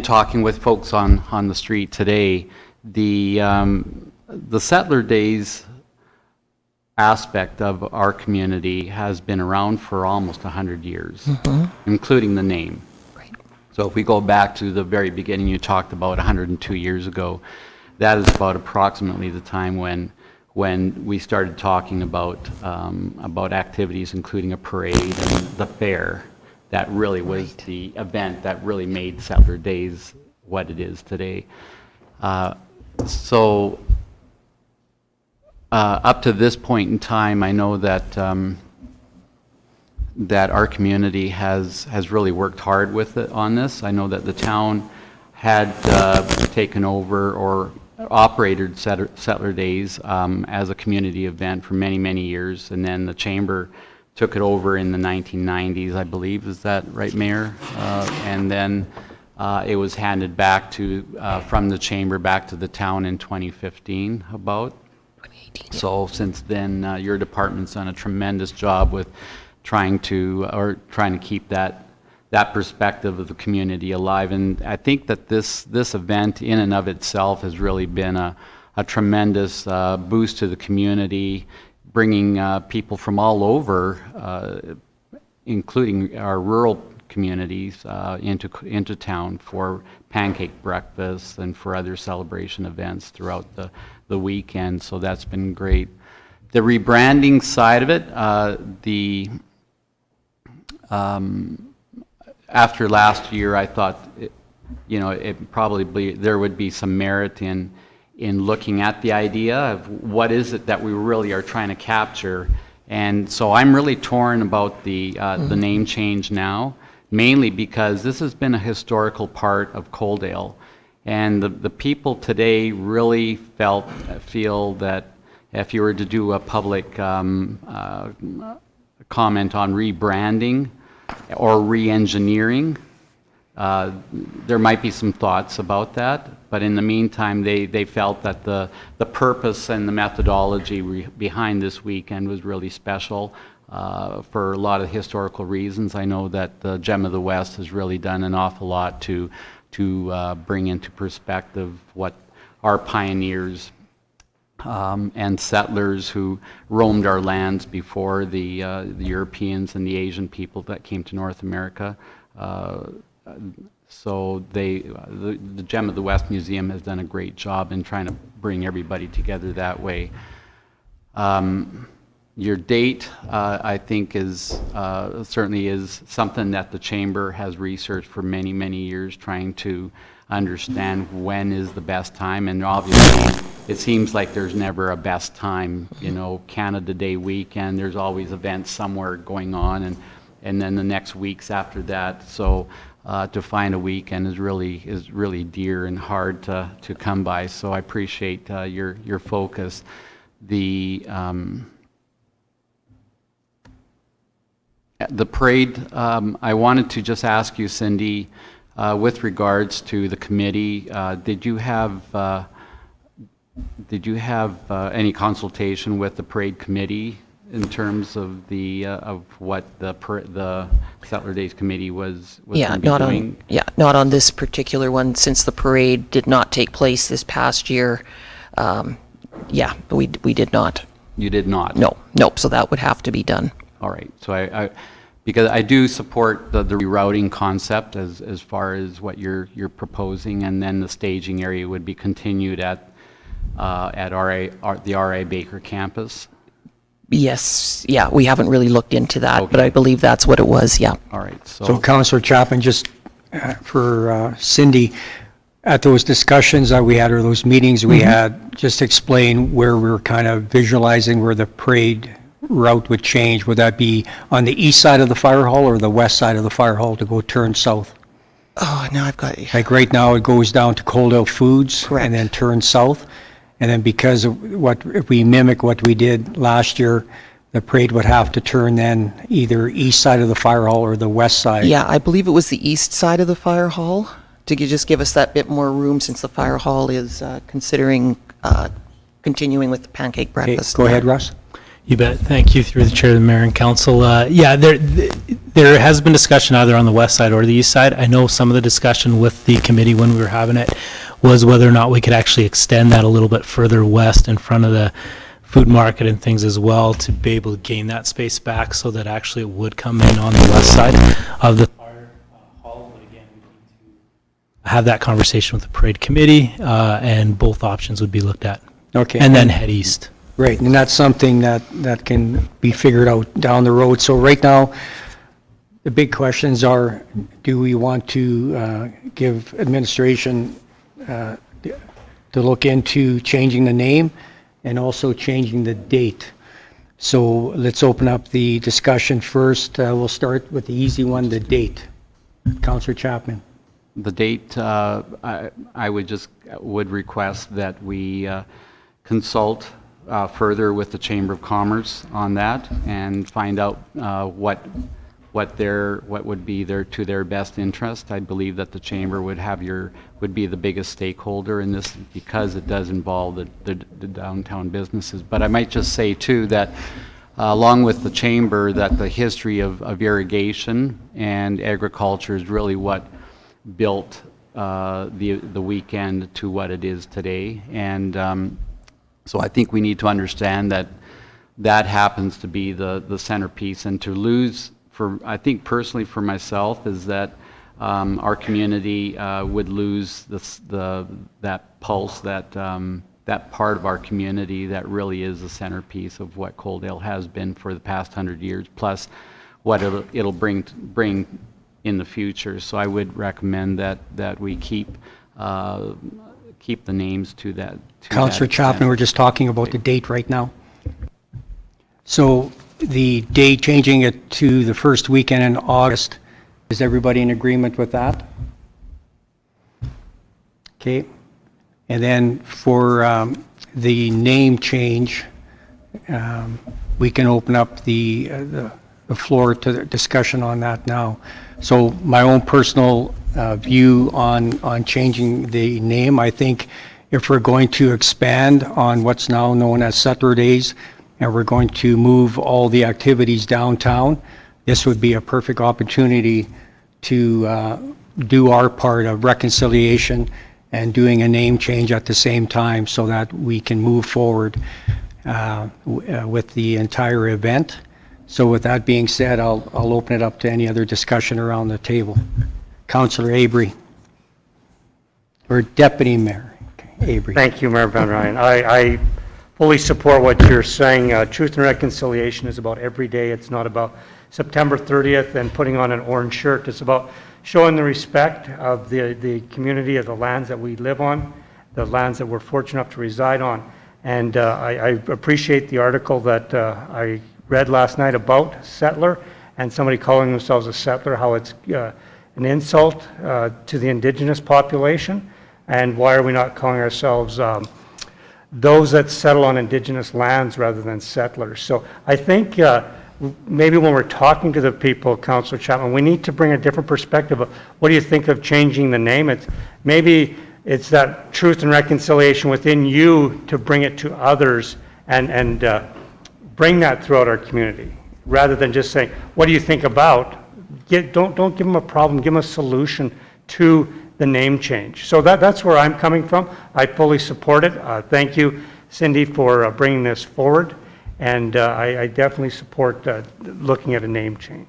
talking with folks on the street today, the settler days aspect of our community has been around for almost 100 years, including the name. Right. So if we go back to the very beginning, you talked about 102 years ago, that is about approximately the time when we started talking about activities including a parade and the fair. That really was the event that really made Settler Days what it is today. So up to this point in time, I know that that our community has really worked hard with it on this. I know that the town had taken over or operated Settler Days as a community event for many, many years, and then the Chamber took it over in the 1990s, I believe. Is that right, Mayor? And then it was handed back from the Chamber back to the town in 2015 about. 2018. So since then, your department's done a tremendous job with trying to keep that perspective of the community alive. And I think that this event in and of itself has really been a tremendous boost to the community, bringing people from all over, including our rural communities, into town for pancake breakfasts and for other celebration events throughout the weekend. So that's been great. The rebranding side of it, after last year, I thought, it probably there would be some merit in looking at the idea of what is it that we really are trying to capture. And so I'm really torn about the name change now, mainly because this has been a historical part of Coaldale. And the people today really feel that if you were to do a public comment on rebranding or re-engineering, there might be some thoughts about that, but in the meantime, they felt that the purpose and the methodology behind this weekend was really special for a lot of historical reasons. I know that the Gem of the West has really done an awful lot to bring into perspective what our pioneers and settlers who roamed our lands before the Europeans and the Asian people that came to North America. So the Gem of the West Museum has done a great job in trying to bring everybody together that way. Your date, I think, certainly is something that the Chamber has researched for many, many years, trying to understand when is the best time. And obviously, it seems like there's never a best time. Canada Day weekend, there's always events somewhere going on, and then the next weeks after that. So to find a weekend is really dear and hard to come by. So I appreciate your focus. The parade, I wanted to just ask you, Cindy, with regards to the committee, did you have any consultation with the parade committee in terms of what the Settler Days Committee was going to be doing? Not on this particular one, since the parade did not take place this past year. We did not. You did not? Nope, so that would have to be done. All right, so because I do support the rerouting concept as far as what you're proposing, and then the staging area would be continued at the R.A. Baker campus. Yes, we haven't really looked into that, Okay. but I believe that's what it was, All right, So Councillor Chapman, just for Cindy, at those discussions that we had, or those meetings we had, just explain where we were kind of visualizing where the parade route would change. Would that be on the east side of the fire hall or the west side of the fire hall to go turn south? Oh, now I've got you. Like right now, it goes down to Coaldale Foods. Correct. And then turns south. And then because of if we mimic what we did last year, the parade would have to turn then either east side of the fire hall or the west side. Yeah, I believe it was the east side of the fire hall. To just give us that bit more room, since the fire hall is considering continuing with the pancake Okay, breakfast. go ahead, Russ. You bet. Thank you, through the chair, the mayor and council. There there has been discussion either on the west side or the east side. I know some of the discussion with the committee when we were having it was whether or not we could actually extend that a little bit further west in front of the food market and things as well to be able to gain that space back so that actually it would come in on the west side of the hall. But again, we need to have that conversation with the parade committee, and both options would be looked at. Okay. And then head east. Great, and that's something that can be figured out down the road. So right now, the big questions are, do we want to give administration to look into changing the name and also changing the date? So let's open up the discussion first. We'll start with the easy one, the date. Councillor Chapman. The date, I would request that we consult further with the Chamber of Commerce on that and find out what would be to their best interest. I believe that the Chamber would be the biggest stakeholder in this because it does involve the downtown businesses. But I might just say too that along with the Chamber, that the history of irrigation and agriculture is really what built the weekend to what it is today. And so I think we need to understand that happens to be the centerpiece, and to lose, I think personally for myself, is that our community would lose that pulse, that part of our community that really is the centerpiece of what Coaldale has been for the past 100 years, plus what it'll bring in the future. So I would recommend that we keep the names to that. Councillor Chapman, we're just talking about the date right now. So the date, changing it to the first weekend in August, is everybody in agreement with that? Okay. And then for the name change, we can open up the floor to the discussion on that now. So my own personal view on changing the name, I think if we're going to expand on what's now known as Settler Days, and we're going to move all the activities downtown, this would be a perfect opportunity to do our part of reconciliation and doing a name change at the same time so that we can move forward with the entire event. So with that being said, I'll open it up to any other discussion around the table. Councillor Avery, or Deputy Mayor Avery. Thank you, Mayor Van Ryan. I fully support what you're saying. Truth and reconciliation is about every day. It's not about September 30th and putting on an orange shirt. It's about showing the respect of the community, of the lands that we live on, the lands that we're fortunate enough to reside on. And I appreciate the article that I read last night about settler and somebody calling themselves a settler, how it's an insult to the indigenous population. And why are we not calling ourselves those that settle on indigenous lands rather than settlers? So I think maybe when we're talking to the people, Councillor Chapman, we need to bring a different perspective of what do you think of changing the name? Maybe it's that truth and reconciliation within you to bring it to others and bring that throughout our community, rather than just saying, what do you think about? Don't give them a problem, give them a solution to the name change. So that's where I'm coming from. I fully support it. Thank you, Cindy, for bringing this forward. And I definitely support looking at a name change.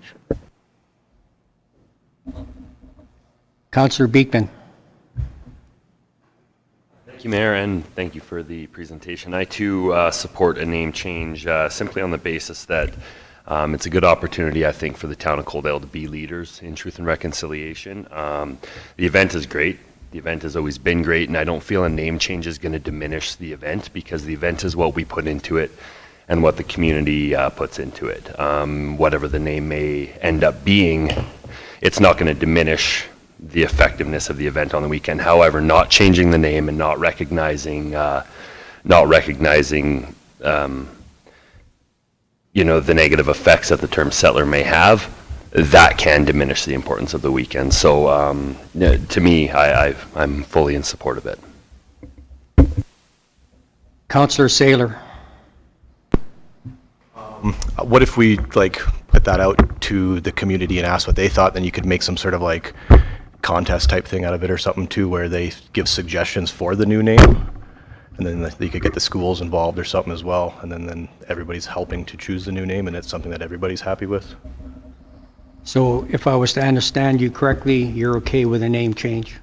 Councillor Beekman. Thank you, Mayor, and thank you for the presentation. I too support a name change simply on the basis that it's a good opportunity, I think, for the town of Coaldale to be leaders in truth and reconciliation. The event is great. The event has always been great, and I don't feel a name change is going to diminish the event, because the event is what we put into it and what the community puts into it. Whatever the name may end up being, it's not going to diminish the effectiveness of the event on the weekend. However, not changing the name and not recognizing the negative effects that the term settler may have, that can diminish the importance of the weekend. So to me, I'm fully in support of it. Councillor Saylor. What if we put that out to the community and ask what they thought, then you could make some sort of like contest type thing out of it or something too, where they give suggestions for the new name. And then you could get the schools involved or something as well. And then everybody's helping to choose the new name, and it's something that everybody's happy with. So if I was to understand you correctly, you're okay with a name change?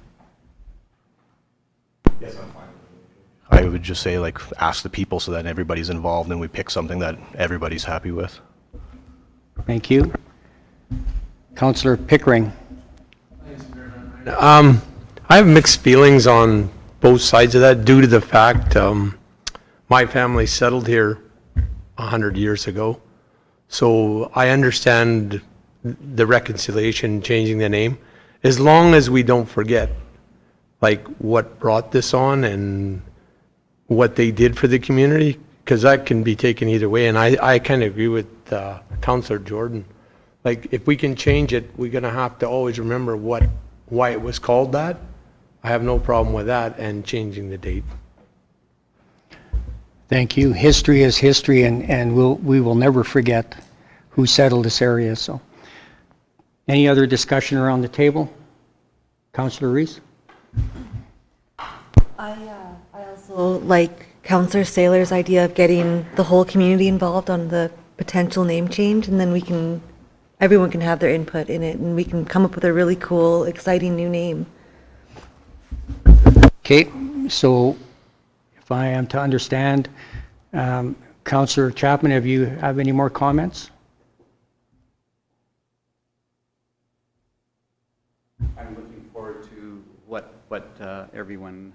Yes, I'm fine. I would just say, like, ask the people so that everybody's involved and we pick something that everybody's happy with. Thank you. Councillor Pickering. I have mixed feelings on both sides of that due to the fact my family settled here 100 years ago. So I understand the reconciliation, changing the name, as long as we don't forget like what brought this on and what they did for the community, because that can be taken either way. And I kind of agree with Councillor Jordan. Like, if we can change it, we're going to have to always remember why it was called that. I have no problem with that and changing the date. Thank you. History is history, and we will never forget who settled this area. So, any other discussion around the table? Councillor Reese? I also like Councillor Saylor's idea of getting the whole community involved on the potential name change, and then everyone can have their input in it, and we can come up with a really cool, exciting new name. Okay, so if I am to understand, Councillor Chapman, have any more comments? I'm looking forward to what everyone,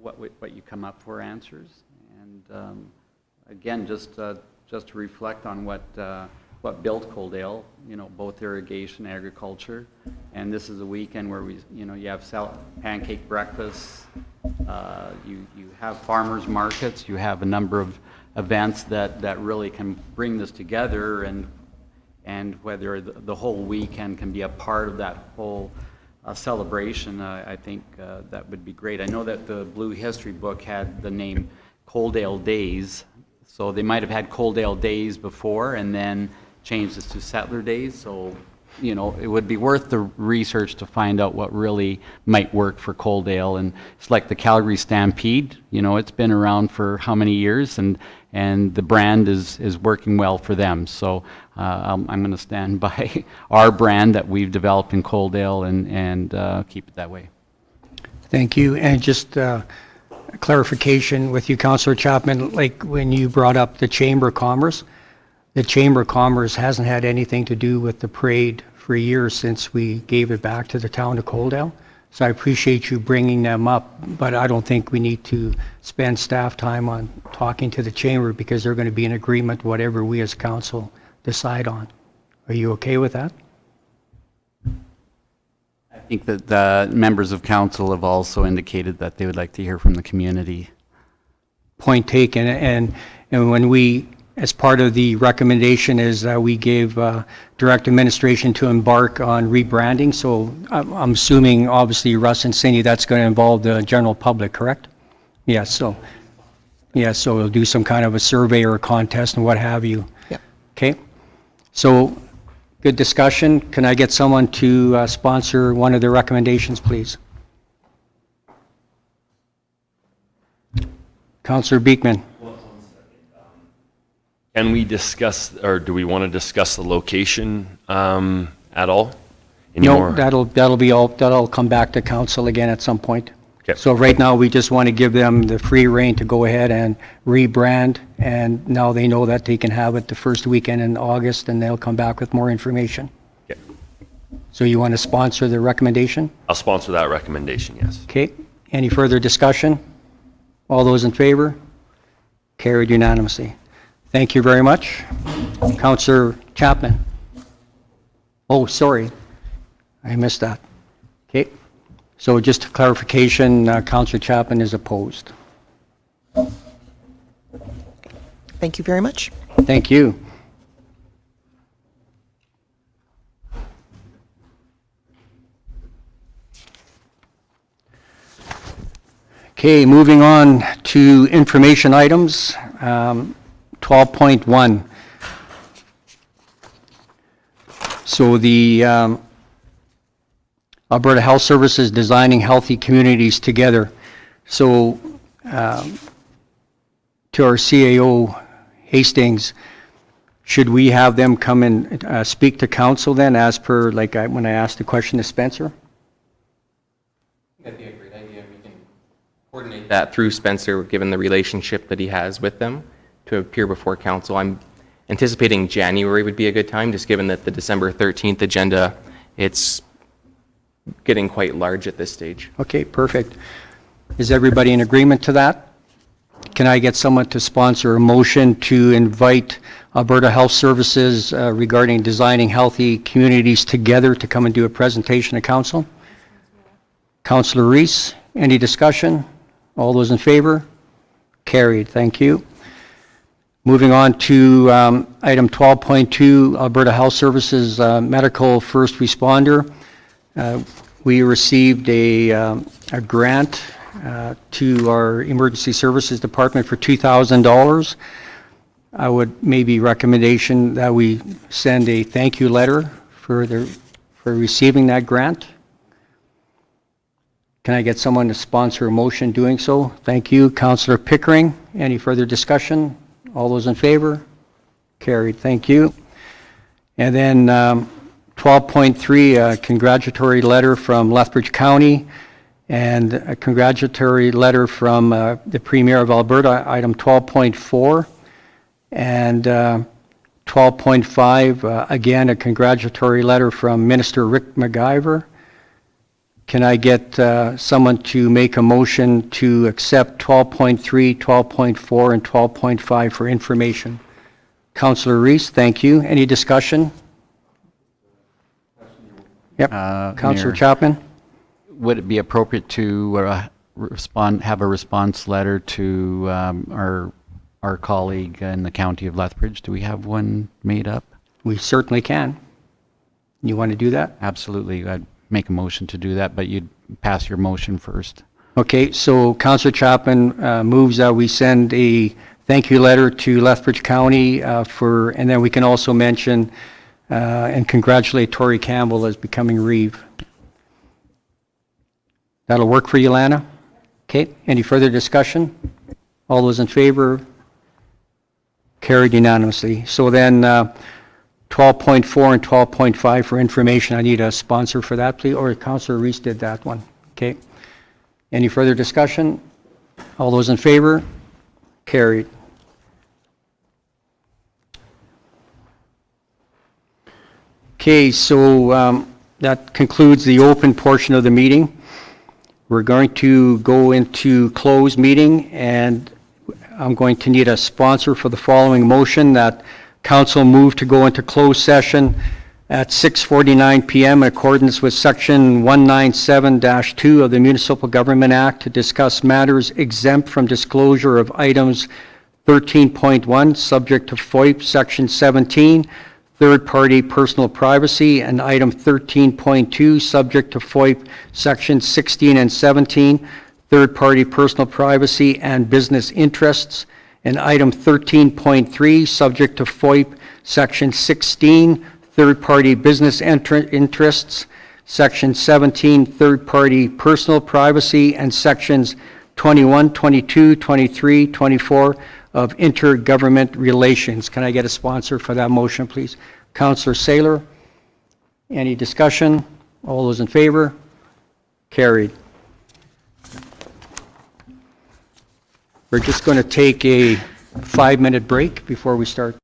what you come up for answers. And again, just to reflect on what built Coaldale, both irrigation, agriculture, and this is a weekend where you have pancake breakfasts, you have farmers markets, you have a number of events that really can bring this together, and whether the whole weekend can be a part of that whole celebration, I think that would be great. I know that the Blue History book had the name Coaldale Days, so they might have had Coaldale Days before and then changed this to Settler Days. So, it would be worth the research to find out what really might work for Coaldale. And it's like the Calgary Stampede, it's been around for how many years, and the brand is working well for them. So I'm going to stand by our brand that we've developed in Coaldale and keep it that way. Thank you. And just clarification with you, Councillor Chapman, like when you brought up the Chamber of Commerce, the Chamber of Commerce hasn't had anything to do with the parade for years since we gave it back to the town of Coaldale. So I appreciate you bringing them up, but I don't think we need to spend staff time on talking to the Chamber because they're going to be in agreement whatever we as council decide on. Are you okay with that? I think that the members of council have also indicated that they would like to hear from the community. Point taken. And when we, as part of the recommendation, is that we gave direct administration to embark on rebranding. So I'm assuming, obviously, Russ and Cindy, that's going to involve the general public, correct? Yes. So we'll do some kind of a survey or a contest and what have you. Yeah. Okay. So good discussion. Can I get someone to sponsor one of the recommendations, please? Councillor Beekman. Can we discuss, or do we want to discuss the location at all? No, that'll come back to council again at some point. Okay. So right now, we just want to give them the free rein to go ahead and rebrand, and now they know that they can have it the first weekend in August, and they'll come back with more information. Okay. So you want to sponsor the recommendation? I'll sponsor that recommendation, yes. Okay. Any further discussion? All those in favor? Carried unanimously. Thank you very much. Councillor Chapman. Oh, sorry. I missed that. Okay. So just a clarification, Councillor Chapman is opposed. Thank you very much. Thank you. Okay, moving on to information items. 12.1. So the Alberta Health Services Designing Healthy Communities Together. So to our CAO Hastings, should we have them come and speak to council then, as per, like, when I asked the question to Spencer? That'd be a great idea. We can coordinate that through Spencer, given the relationship that he has with them, to appear before council. I'm anticipating January would be a good time, just given that the December 13th agenda, it's getting quite large at this stage. Okay, perfect. Is everybody in agreement to that? Can I get someone to sponsor a motion to invite Alberta Health Services regarding designing healthy communities together to come and do a presentation to council? Councillor Reese, any discussion? All those in favor? Carried, thank you. Moving on to item 12.2, Alberta Health Services Medical First Responder. We received a grant to our Emergency Services Department for $2,000. I would maybe recommendation that we send a thank you letter for receiving that grant. Can I get someone to sponsor a motion doing so? Thank you. Councillor Pickering, any further discussion? All those in favor? Carried, thank you. And then 12.3, a congratulatory letter from Lethbridge County and a congratulatory letter from the Premier of Alberta, item 12.4. And 12.5, again, a congratulatory letter from Minister Rick McIver. Can I get someone to make a motion to accept 12.3, 12.4, and 12.5 for information? Councillor Reese, thank you. Any discussion? Yep. Councillor Mayor, Chapman? would it be appropriate to have a response letter to our colleague in the county of Lethbridge? Do we have one made up? We certainly can. You want to do that? Absolutely. I'd make a motion to do that, but you'd pass your motion first. Okay, so Councillor Chapman moves that we send a thank you letter to Lethbridge County and then we can also mention and congratulate Tori Campbell as becoming Reeve. That'll work for you, Lana? Okay, any further discussion? All those in favor? Carried unanimously. So then 12.4 and 12.5 for information. I need a sponsor for that, please. Or Councillor Reese did that one. Okay. Any further discussion? All those in favor? Carried. Okay, so that concludes the open portion of the meeting. We're going to go into closed meeting, and I'm going to need a sponsor for the following motion: that council move to go into closed session at 6:49 p.m. in accordance with Section 197-2 of the Municipal Government Act to discuss matters exempt from disclosure of items 13.1, subject to FOIP Section 17, third-party personal privacy, and item 13.2, subject to FOIP Section 16 and 17, third-party personal privacy and business interests, and item 13.3, subject to FOIP Section 16, third-party business interests, Section 17, third-party personal privacy, and Sections 21, 22, 23, 24 of intergovernment relations. Can I get a sponsor for that motion, please? Councillor Saylor. Any discussion? All those in favor? Carried. We're just going to take a 5-minute break before we start.